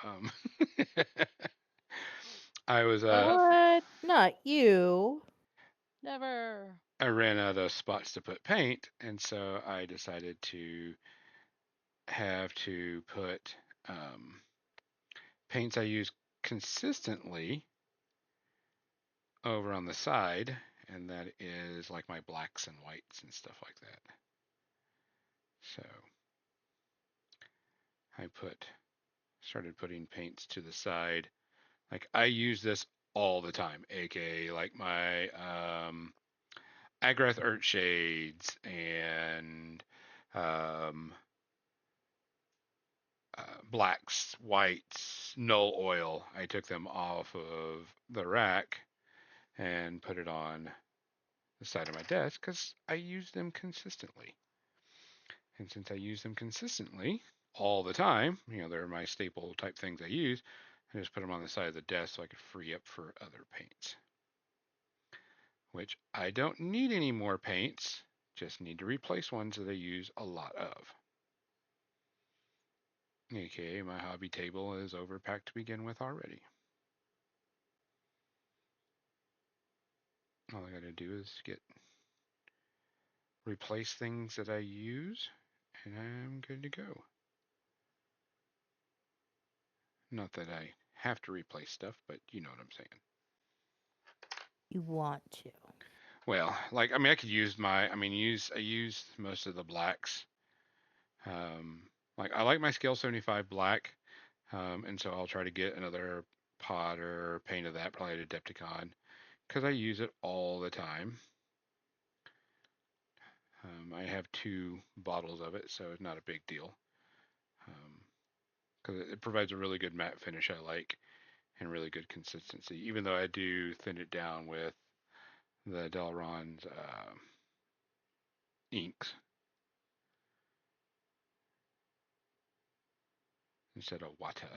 Um, I was What? Not you. Never. I ran out of spots to put paint, and so I decided to have to put paints I use consistently over on the side, and that is like my blacks and whites and stuff like that. So I started putting paints to the side. Like I use this all the time, aka like my Agrath Earthshades and um, blacks, whites, null oil. I took them off of the rack and put it on the side of my desk because I use them consistently. And since I use them consistently all the time, they're my staple type things I use. I just put them on the side of the desk so I could free up for other paints. Which I don't need any more paints, just need to replace ones that I use a lot of. AKA my hobby table is overpacked to begin with already. All I gotta do is replace things that I use and I'm good to go. Not that I have to replace stuff, but you know what I'm saying. You want to. Well, like I could use I use most of the blacks. Um, like I like my scale 75 black, and so I'll try to get another pot or paint of that, probably at Adepticon, because I use it all the time. I have 2 bottles of it, so it's not a big deal. Because it provides a really good matte finish I like and really good consistency. Even though I do thin it down with the Delron's inks instead of water.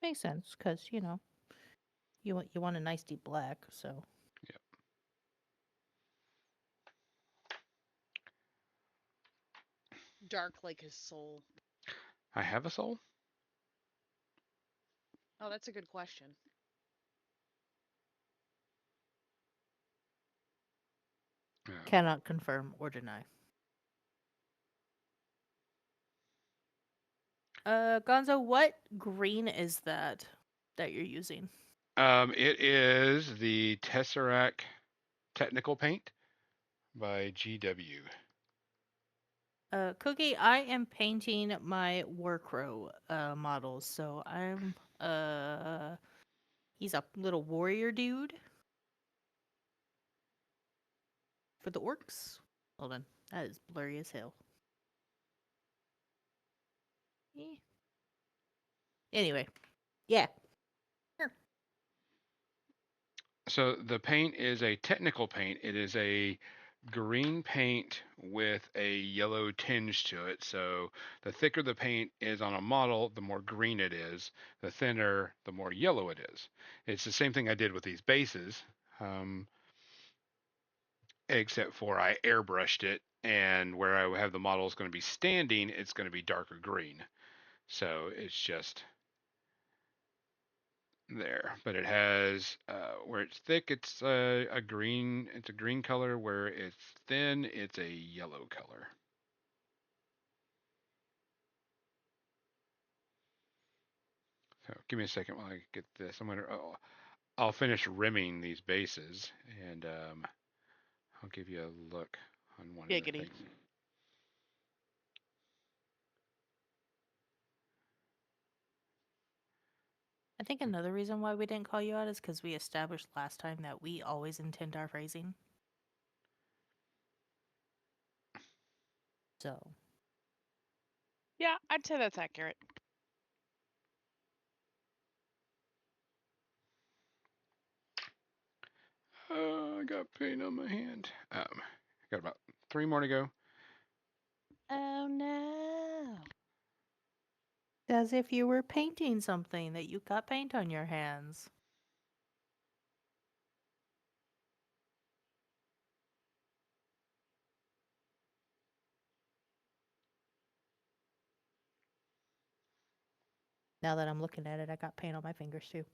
Makes sense, because, you want a nice deep black, so. Yep. Dark like his soul. I have a soul. Oh, that's a good question. Um, Cannot confirm or deny. Gonzo, what green is that you're using? It is the Tesseract Technical Paint by GW. Cookie, I am painting my Warcrow models, so I'm he's a little warrior dude for the orcs. Hold on, that is blurry as hell. Eh. Anyway, yeah. Sure. So the paint is a technical paint. It is a green paint with a yellow tinge to it. So the thicker the paint is on a model, the more green it is. The thinner, the more yellow it is. It's the same thing I did with these bases, um, except for I airbrushed it, and where I have the model is going to be standing, it's going to be darker green. So it's just there, but it has where it's thick, it's a green. It's a green color. Where it's thin, it's a yellow color. So give me a second while I get this. I'll finish rimming these bases, and I'll give you a look on one of the Giggity. things. I think another reason why we didn't call you out is because we established last time that we always intend our phrasing. So, Yeah, I'd say that's accurate. I got paint on my hand. Got about 3 more to go. Oh no. as if you were painting something that you got paint on your hands. Now that I'm looking at it, I got paint on my fingers too.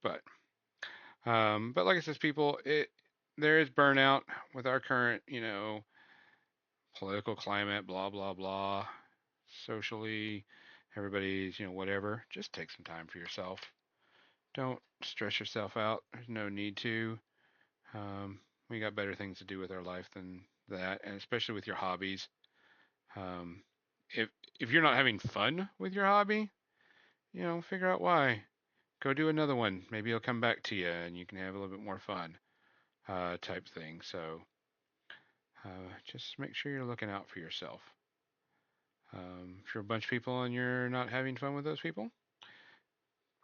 but but like I says, people, there is burnout with our current, political climate, blah blah blah, socially, everybody's, whatever. Just take some time for yourself. Don't stress yourself out. There's no need to. We got better things to do with our life than that, and especially with your hobbies. Um, if if you're not having fun with your hobby, figure out why. Go do another one. Maybe it'll come back to you, and you can have a little bit more fun, type thing. So just make sure you're looking out for yourself. If you're a bunch of people and you're not having fun with those people,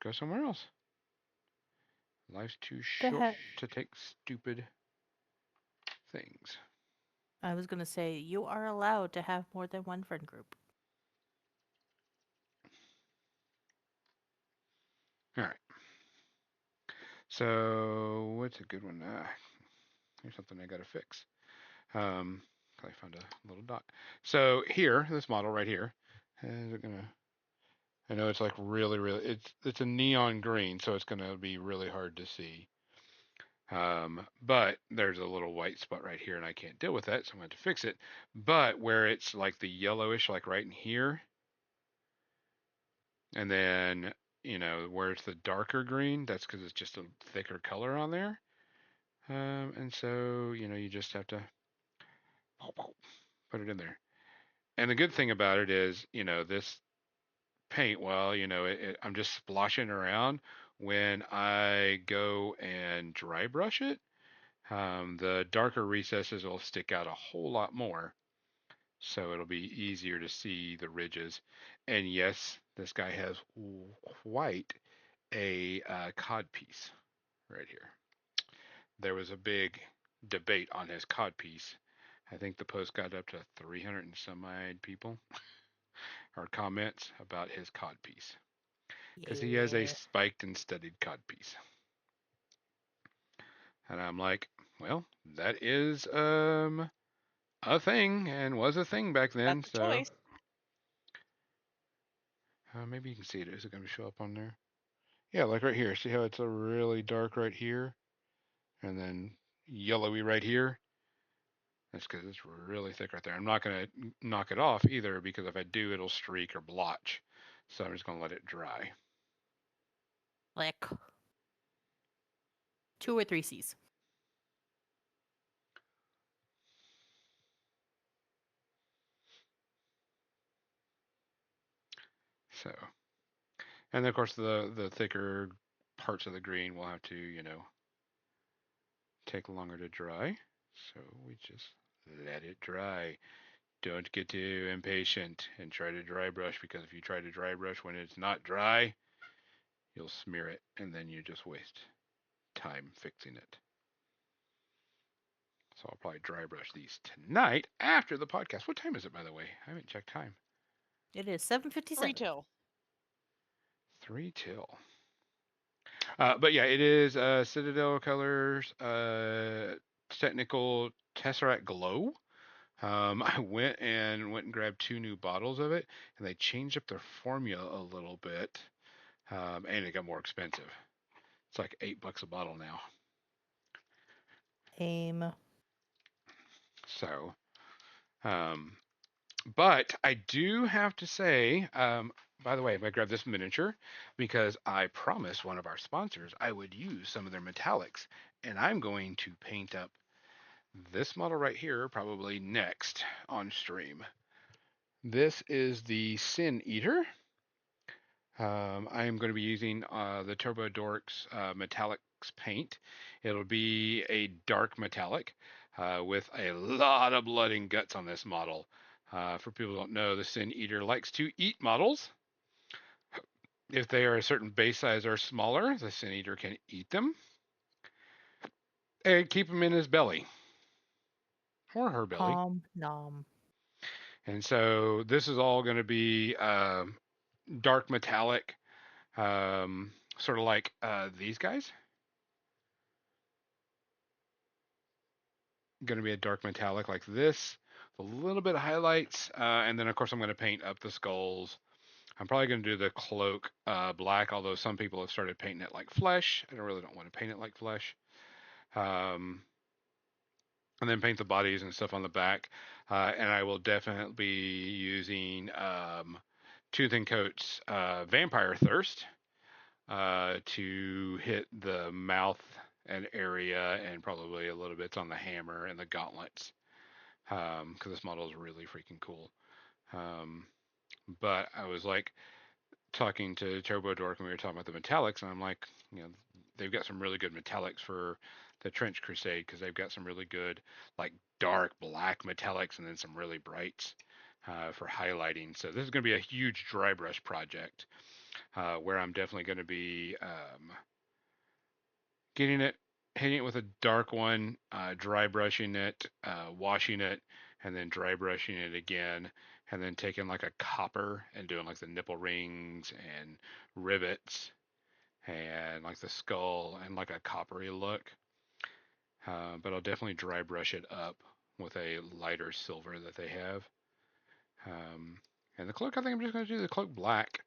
go somewhere else. Life's too The short heck? to take stupid things. I was gonna say you are allowed to have more than one friend group. All right. So what's a good one? Here's something I got to fix. Um, I found a little dot. So here, this model right here, is it gonna? I know it's like really, really. It's a neon green, so it's gonna be really hard to see. But there's a little white spot right here, and I can't deal with that, so I'm going to fix it. But where it's like the yellowish, like right in here, and then where it's the darker green, that's because it's just a thicker color on there. And so you just have to put it in there. And the good thing about it is, this paint, well, I'm just splashing around. When I go and dry brush it, the darker recesses will stick out a whole lot more. So it'll be easier to see the ridges. And yes, this guy has quite a cod piece right here. There was a big debate on his cod piece. I think the post got up to 300 and some odd people or comments about his cod piece because he has a Yeah. spiked and studded cod piece. And I'm like, well, that is a thing and was a thing back then. That's a So choice. Maybe you can see it. Is it going to show up on there? Yeah, like right here. See how it's a really dark right here, and then yellowy right here? That's because it's really thick right there. I'm not going to knock it off either because if I do, it'll streak or blotch. So I'm just going to let it dry. Like 2 or 3 C's. So, and then of course the thicker parts of the green will have to, take longer to dry. So we just let it dry. Don't get too impatient and try to dry brush because if you try to dry brush when it's not dry, you'll smear it and then you just waste time fixing it. So I'll probably dry brush these tonight after the podcast. What time is it, by the way? I haven't checked time. It is 7:57. 3 till. 3 till. But yeah, it is Citadel Colors Technical Tesseract Glow. I went and grabbed 2 new bottles of it, and they changed up their formula a little bit, and it got more expensive. It's like $8 a bottle now. Aim. So, but I do have to say, by the way, I grabbed this miniature because I promised one of our sponsors I would use some of their metallics, and I'm going to paint up this model right here probably next on stream. This is the Sin Eater. I am going to be using the Turbo Dorks Metallics paint. It'll be a dark metallic with a lot of blood and guts on this model. For people who don't know, the Sin Eater likes to eat models. If they are a certain base size or smaller, the Sin Eater can eat them and keep them in his belly or her belly. Nom. And so this is all going to be dark metallic, sort of like these guys. Going to be a dark metallic like this, a little bit of highlights, and then of course I'm going to paint up the skulls. I'm probably going to do the cloak black, although some people have started painting it like flesh. I really don't want to paint it like flesh. And then paint the bodies and stuff on the back. And I will definitely be using Tooth and Coat's Vampire Thirst to hit the mouth and area, and probably a little bit on the hammer and the gauntlets, because this model is really freaking cool. But I was like talking to Turbo Dork and we were talking about the metallics, and I'm like, they've got some really good metallics for the Trench Crusade because they've got some really good like dark black metallics and then some really brights for highlighting. So this is going to be a huge dry brush project where I'm definitely going to be hitting it with a dark one, dry brushing it, washing it, and then dry brushing it again, and then taking like a copper and doing like the nipple rings and rivets and like the skull and like a coppery look. But I'll definitely dry brush it up with a lighter silver that they have. And the cloak, I think I'm just going to do the cloak black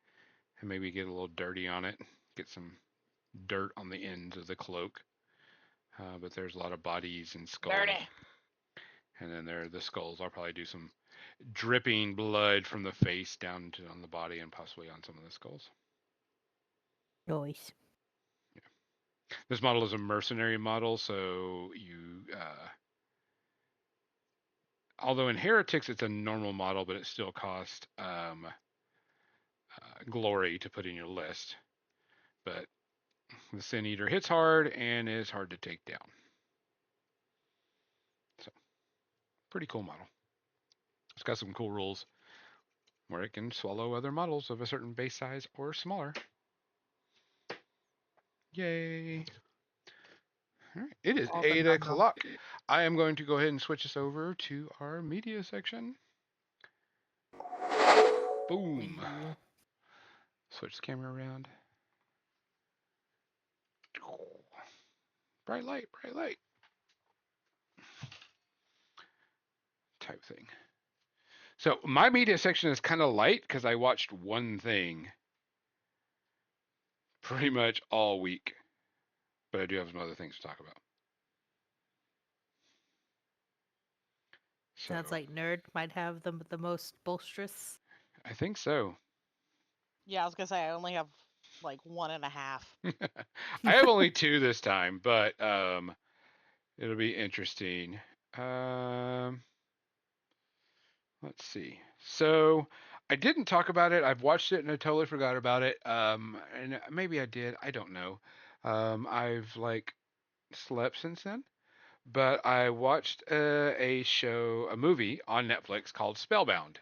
and maybe get a little dirty on it, get some dirt on the ends of the cloak. But there's a lot of bodies and skulls. Dirty. And then there are the skulls. I'll probably do some dripping blood from the face down to on the body and possibly on some of the skulls. Nice. Yeah. This model is a mercenary model, so you although in Heretics it's a normal model, but it still costs glory to put in your list. But the Sin Eater hits hard and is hard to take down. So, pretty cool model. It's got some cool rules where it can swallow other models of a certain base size or smaller. Yay! All right. It is 8 o'clock. I am going to go ahead and switch us over to our media section. Boom. Switch the camera around. Bright light, bright light. Type thing. So my media section is kind of light because I watched one thing pretty much all week, but I do have some other things to talk about. So Sounds like Nerd might have the most bolsterous. I think so. Yeah, I was gonna say I only have like one and a half. I have only two this time, but it'll be interesting. Um, let's see. So I didn't talk about it. I've watched it and I totally forgot about it. And maybe I did. I don't know. I've like slept since then. But I watched a movie on Netflix called Spellbound.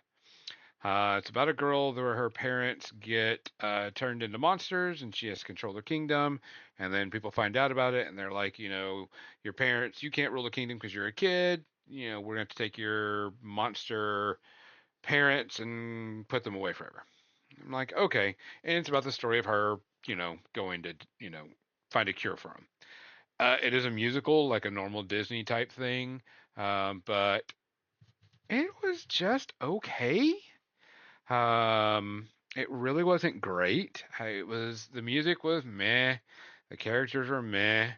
It's about a girl where her parents get turned into monsters and she has to control their kingdom. And then people find out about it and they're like, your parents, you can't rule the kingdom because you're a kid. We're going to have to take your monster parents and put them away forever. I'm like, okay. And it's about the story of her, going to, find a cure for them. It is a musical, like a normal Disney type thing, but it was just okay. It really wasn't great. The music was meh, the characters were meh.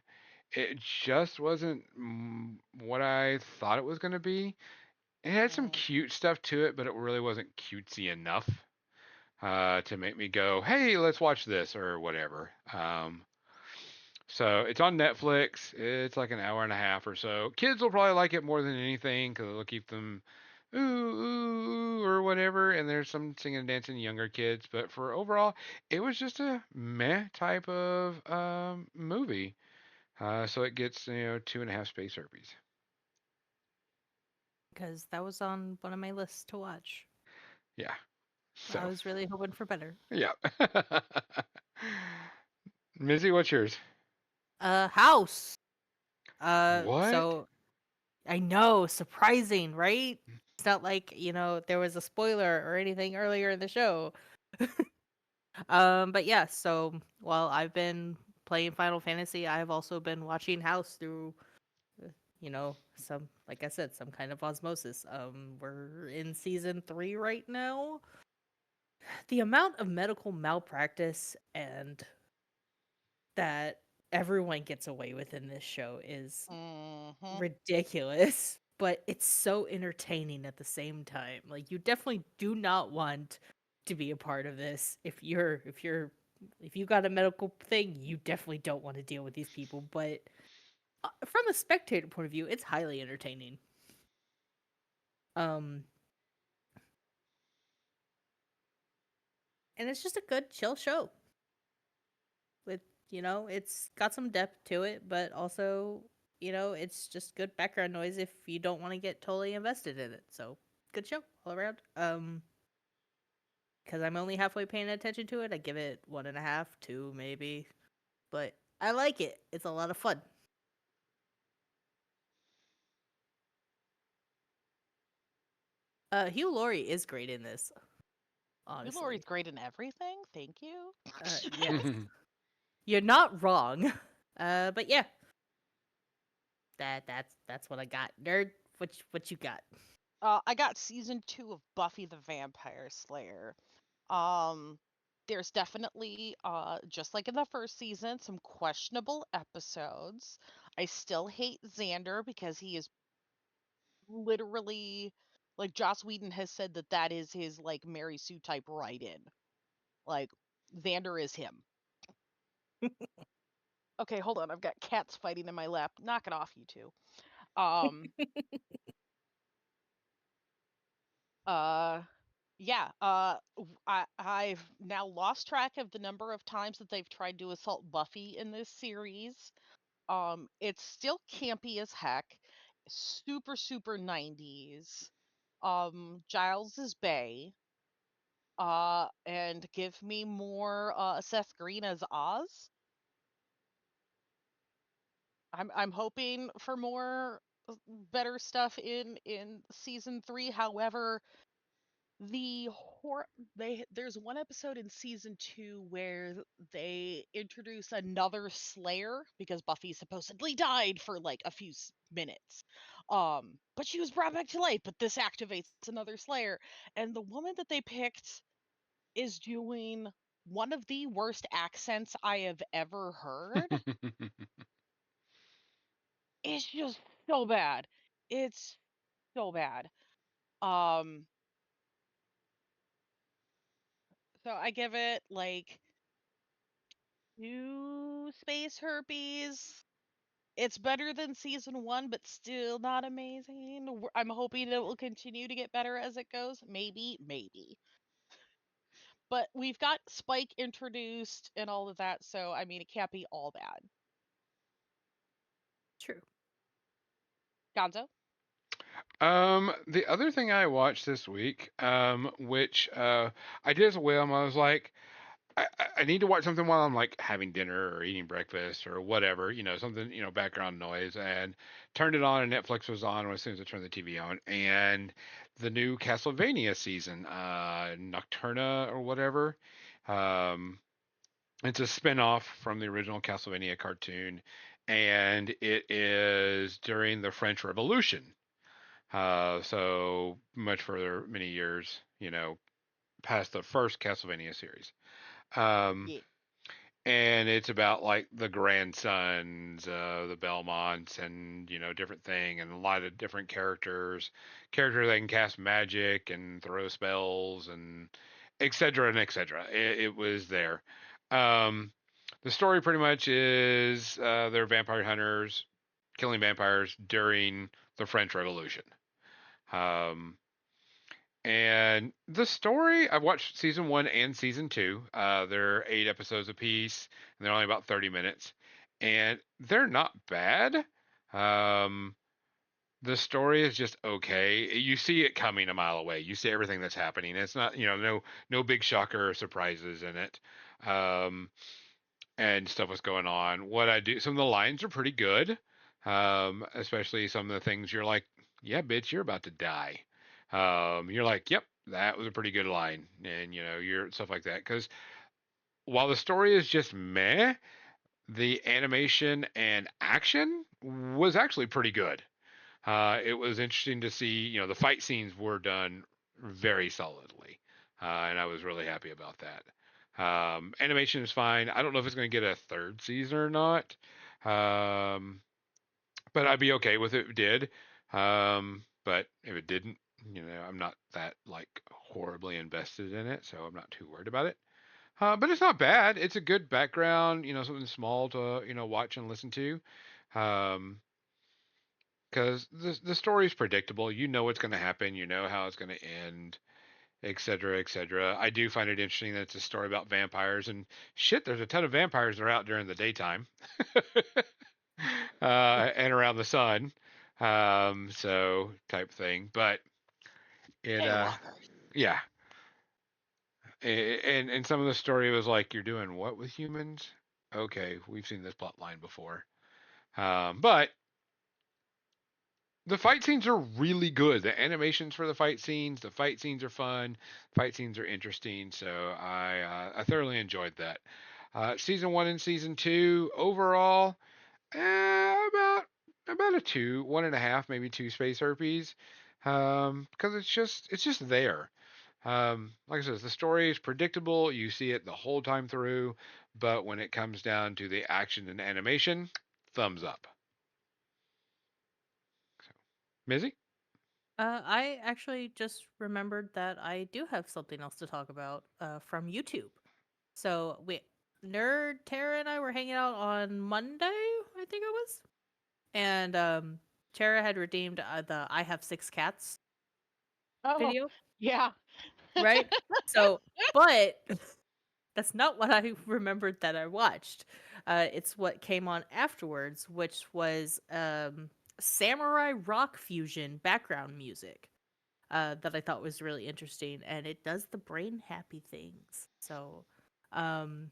It just wasn't what I thought it was going to be. It had some Mm. cute stuff to it, but it really wasn't cutesy enough to make me go, "Hey, let's watch this" or whatever. So it's on Netflix. It's like an hour and a half or so. Kids will probably like it more than anything because it'll keep them ooh, ooh, ooh or whatever. And there's some singing and dancing younger kids. But for overall, it was just a meh type of movie. So it gets 2.5 space herpes. Because that was on one of my lists to watch. Yeah. I So was really hoping for better. yeah. Mizzy, what's yours? House. What? So I know, surprising, right? It's not like, there was a spoiler or anything earlier in the show. But yeah, so while I've been playing Final Fantasy, I've also been watching House through, some, like I said, some kind of osmosis. We're in season 3 right now. The amount of medical malpractice and that everyone gets away with in this show is Hmm. ridiculous, but it's so entertaining at the same time. Like, you definitely do not want to be a part of this. If you got a medical thing, you definitely don't want to deal with these people, but from a spectator point of view, it's highly entertaining. Um and it's just a good chill show with, it's got some depth to it, but also, it's just good background noise if you don't want to get totally invested in it. So, good show all around. Because I'm only halfway paying attention to it, I give it 1.5, 2 maybe. But I like it. It's a lot of fun. Hugh Laurie is great in this, Lori's honestly. great in everything. Thank you. Yes. You're not wrong. But yeah, that's what I got. Nerd, what you got? I got season 2 of Buffy the Vampire Slayer. Um, there's definitely, just like in the first season, some questionable episodes. I still hate Xander because he is literally, like, Joss Whedon has said that that is his, like, Mary Sue type write-in. Like, Xander is him. Okay, hold on. I've got cats fighting in my lap. Knock it off, you two. Um, uh, yeah. I've now lost track of the number of times that they've tried to assault Buffy in this series. It's still campy as heck. Super, super 90s. Giles is Bay. And give me more Seth Green as Oz. I'm hoping for more better stuff in season 3. However, the there's one episode in season 2 where they introduce another Slayer because Buffy supposedly died for like a few minutes. But she was brought back to life, but this activates another Slayer, and the woman that they picked is doing one of the worst accents I have ever heard. It's just so bad. It's so bad. Um, so I give it like two space herpes. It's better than season one, but still not amazing. I'm hoping it will continue to get better as it goes. Maybe, maybe. But we've got Spike introduced and all of that, so I mean, it can't be all bad. True. Gonzo? The other thing I watched this week, which I did as a whim, I was like, I need to watch something while I'm like having dinner or eating breakfast or whatever, something, background noise, and turned it on and Netflix was on as soon as I turned the TV on, and the new Castlevania season, Nocturna or whatever. Um, it's a spin-off from the original Castlevania cartoon, and it is during the French Revolution. So much further, many years, past the first Castlevania series. Um, Yeah. and it's about like the grandsons, the Belmonts, and different thing, and a lot of different characters that can cast magic and throw spells and etc. and etc. It was there. Um, the story pretty much is they're vampire hunters killing vampires during the French Revolution. Um, and the story, I've watched season one and season two. They're 8 episodes apiece, and they're only about 30 minutes. And they're not bad. Um, the story is just okay. You see it coming a mile away. You see everything that's happening. It's not, no big shocker or surprises in it. Um, and stuff was going on. What I do, some of the lines are pretty good, especially some of the things you're like, yeah, bitch, you're about to die. You're like, yep, that was a pretty good line, and you're stuff like that. Because while the story is just meh, the animation and action was actually pretty good. It was interesting to see, the fight scenes were done very solidly, and I was really happy about that. Animation is fine. I don't know if it's going to get a third season or not, um, but I'd be okay with it if it did. But if it didn't, I'm not that like horribly invested in it, so I'm not too worried about it. But it's not bad. It's a good background, something small to watch and listen to. Um, because the story is predictable. You know what's going to happen. You know how it's going to end, etc., etc. I do find it interesting that it's a story about vampires and shit. There's a ton of vampires that are out during the daytime, and around the sun, so type thing. But it, Daywalkers. yeah, and some of the story was like, you're doing what with humans? Okay, we've seen this plot line before. But the fight scenes are really good. The animations for the fight scenes are fun, fight scenes are interesting. So I thoroughly enjoyed that. Season one and season two overall, about a two, 1.5, maybe two space herpes, because it's just there. Like I said, the story is predictable. You see it the whole time through, but when it comes down to the action and animation, thumbs up. So, Mizzy? I actually just remembered that I do have something else to talk about from YouTube. So Nerd Tara and I were hanging out on Monday, I think it was, and Tara had redeemed the "I have six cats" Oh, video, yeah. right? So, but that's not what I remembered that I watched. It's what came on afterwards, which was samurai rock fusion background music. That I thought was really interesting, and it does the brain happy things. So, um,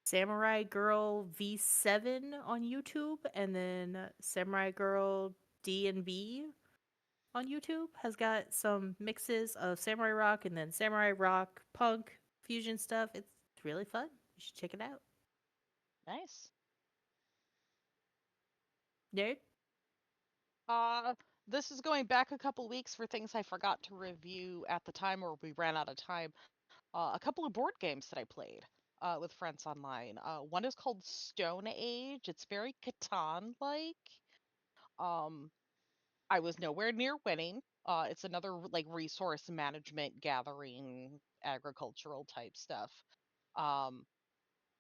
Samurai Girl V7 on YouTube, and then Samurai Girl D&B on YouTube has got some mixes of samurai rock and then samurai rock punk fusion stuff. It's really fun. You should check it out. Nice. Nerd? Uh, this is going back a couple weeks for things I forgot to review at the time or we ran out of time. a couple of board games that I played with friends online. One is called Stone Age. It's very Catan-like. Um, I was nowhere near winning. It's another like resource management, gathering, agricultural type stuff. Um,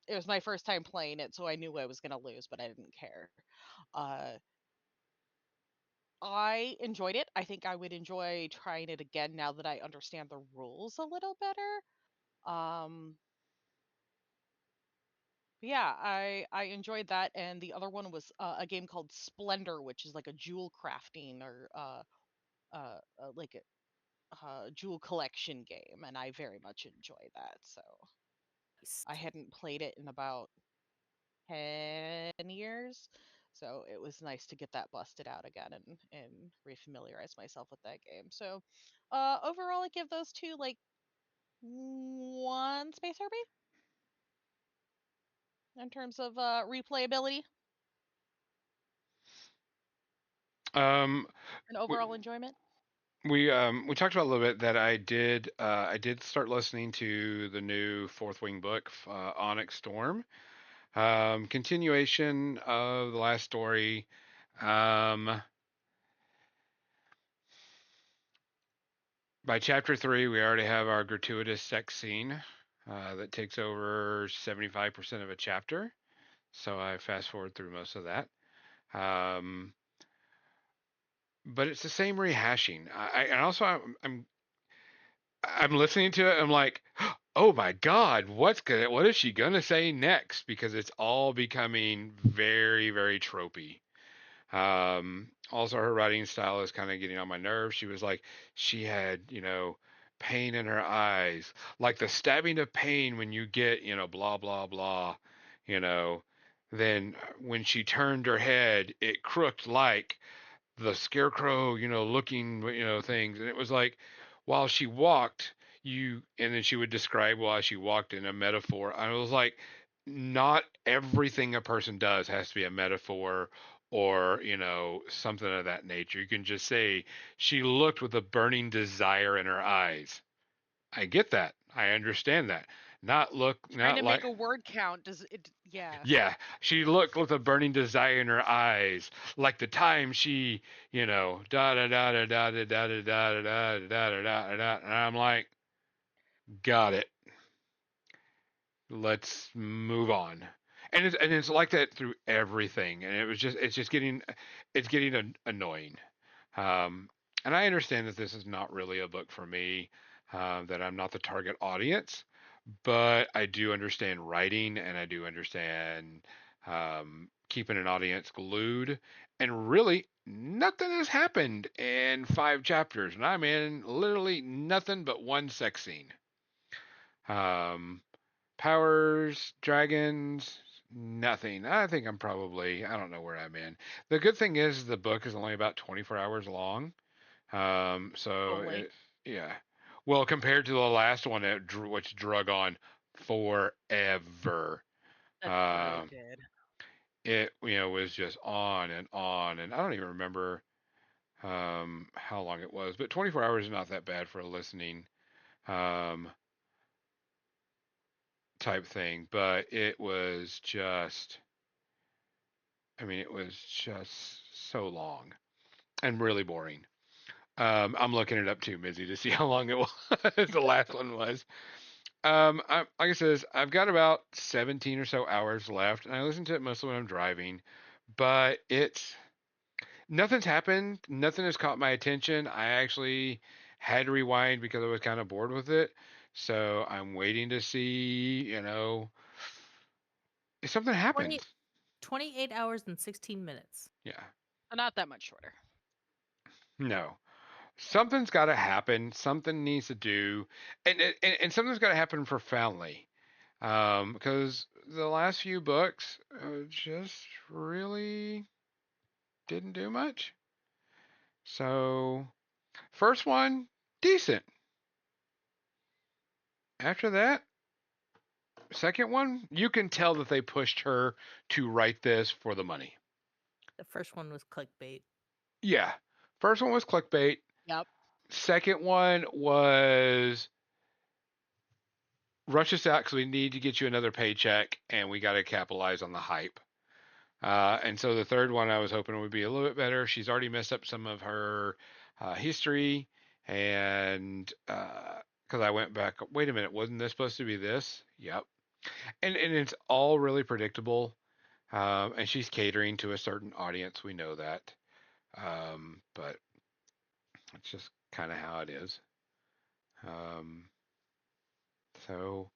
it was my first time playing it, so I knew I was gonna lose, but I didn't care. Uh, I enjoyed it. I think I would enjoy trying it again now that I understand the rules a little better. Um, yeah, I enjoyed that, and the other one was a game called Splendor, which is like a jewel crafting or like a jewel collection game, and I very much enjoy that. So Nice. I hadn't played it in about 10 years, so it was nice to get that busted out again and refamiliarize myself with that game. So overall, I give those two like one Space Harpy in terms of replayability Um, and we, overall enjoyment. we talked about a little bit that I did start listening to the new Fourth Wing book, Onyx Storm, continuation of the last story. Um, by chapter 3, we already have our gratuitous sex scene that takes over 75% of a chapter. So I fast forward through most of that. Um, but it's the same rehashing. And also I'm listening to it. I'm like, oh my god, what is she gonna say next? Because it's all becoming very very tropey. Also, her writing style is kind of getting on my nerves. She was like, she had, pain in her eyes, like the stabbing of pain when you get, blah, blah, blah, you know. Then when she turned her head, it crooked like the scarecrow, looking, things. And it was like, while she walked, and then she would describe while she walked in a metaphor. I was like, not everything a person does has to be a metaphor or, something of that nature. You can just say, she looked with a burning desire in her eyes. I get that. I understand that. Trying Not to like, make a word count does it? Yeah. yeah, she looked with a burning desire in her eyes, like the time she, da da da da da da da da da da da da da da, and I'm like, got it. Let's move on. And it's like that through everything, and it's getting annoying. Um, and I understand that this is not really a book for me, that I'm not the target audience, but I do understand writing and I do understand keeping an audience glued. And really, nothing has happened in 5 chapters, and I'm in literally nothing but one sex scene. Um, Powers, dragons, nothing. I don't know where I'm in. The good thing is the book is only about 24 hours long. So Only. yeah. Well, compared to the last one, which drug on forever. That's true. It Um, did. it was just on, and I don't even remember how long it was, but 24 hours is not that bad for a listening um type thing. But it was just, I mean, it was just so long and really boring. I'm looking it up too, Mizzy, to see how long it was. The last one was. Like I says, I've got about 17 or so hours left, and I listen to it mostly when I'm driving. But nothing's happened. Nothing has caught my attention. I actually had to rewind because I was kind of bored with it. So I'm waiting to see, if something 20, happens. 28 hours and 16 minutes. Yeah. Not that much shorter. No. Something's got to happen. Something needs to do, and something's got to happen profoundly. Because the last few books just really didn't do much. So, first one, decent. After that, second one, you can tell that they pushed her to write this for the money. The first one was clickbait. Yeah. First one was clickbait. Yep. Second one was rush us out because we need to get you another paycheck, and we got to capitalize on the hype. And so the third one I was hoping would be a little bit better. She's already messed up some of her history, and because I went back, wait a minute, wasn't this supposed to be this? Yep. And it's all really predictable. And she's catering to a certain audience. We know that. But it's just kind of how it is. Um, so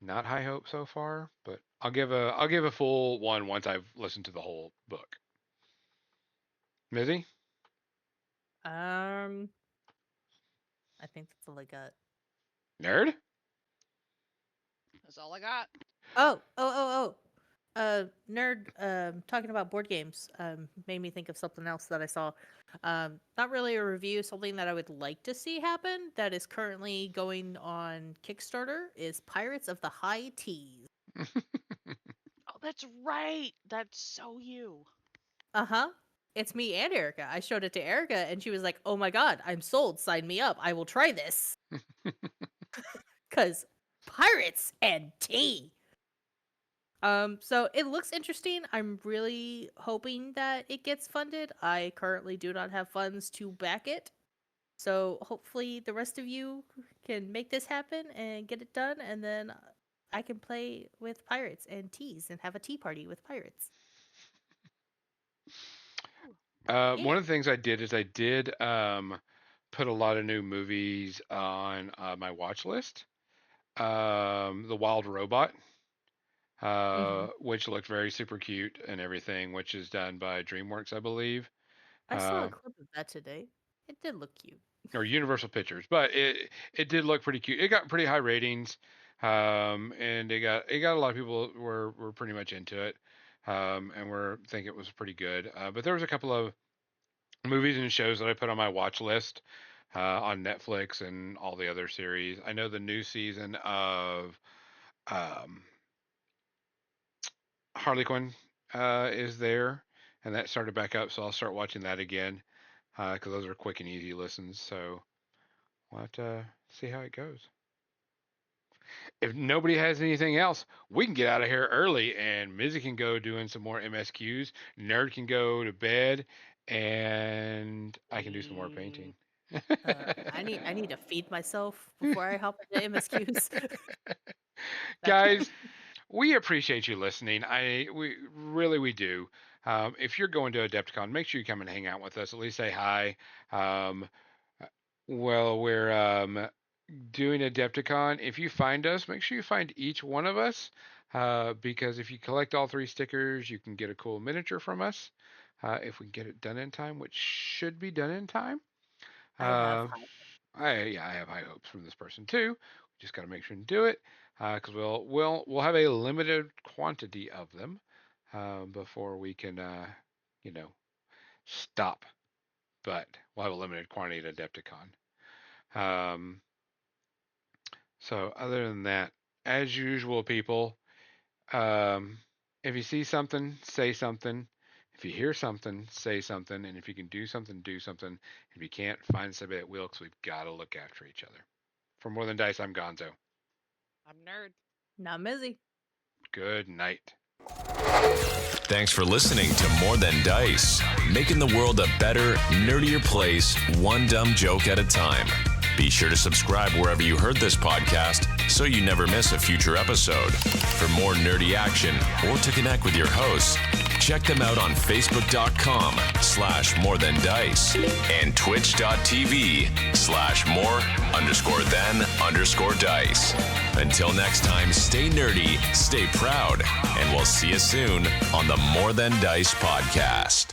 not high hope so far, but I'll give a full one once I've listened to the whole book. Mizzy? I think that's all I got. Nerd? That's all I got. Oh. Nerd, talking about board games, made me think of something else that I saw. Not really a review, something that I would like to see happen that is currently going on Kickstarter is Pirates of the High Teas. Oh, that's right. That's so you. Uh-huh. It's me and Erica. I showed it to Erica and she was like, "Oh my god, I'm sold. Sign me up. I will try this." Cuz pirates and tea. So it looks interesting. I'm really hoping that it gets funded. I currently do not have funds to back it. So hopefully the rest of you can make this happen and get it done, and then I can play with pirates and teas and have a tea party with pirates. Yeah. One of the things I did is I did put a lot of new movies on my watch list. The Wild Robot, which looked very super cute and everything, which is done by DreamWorks, I believe, I saw a clip of that today. It did look cute. or Universal Pictures, but it did look pretty cute. It got pretty high ratings, and it got a lot of people were pretty much into it, and were think it was pretty good. But there was a couple of movies and shows that I put on my watch list on Netflix and all the other series. I know the new season of um, Harley Quinn is there, and that started back up, so I'll start watching that again because those are quick and easy listens. So we'll have to see how it goes. If nobody has anything else, we can get out of here early, and Mizzy can go doing some more MSQs. Nerd can go to bed, and I can do some more painting. I need to feed myself before I hop into MSQs. Guys, we appreciate you listening. We do. If you're going to Adepticon, make sure you come and hang out with us. At least say hi. Um, well, we're doing Adepticon. If you find us, make sure you find each one of us, because if you collect all 3 stickers, you can get a cool miniature from us. If we can get it done in time, which should be done in time. I have I have high hopes from this person too. We just got to make sure and do it, because we'll have a limited quantity of them before we can stop. But we'll have a limited quantity at Adepticon. So other than that, as usual, people, if you see something, say something. If you hear something, say something. And if you can do something, do something. If you can't, find somebody that will, because we've got to look after each other. For More Than Dice, I'm Gonzo. I'm Nerd. not Mizzy. Good night. Thanks for listening to More Than Dice, making the world a better, nerdier place, one dumb joke at a time. Be sure to subscribe wherever you heard this podcast so you never miss a future episode. For more nerdy action or to connect with your hosts, check them out on Facebook.com/morethandice and Twitch.tv/more_than_dice. Until next time, stay nerdy, stay proud, and we'll see you soon on the More Than Dice podcast.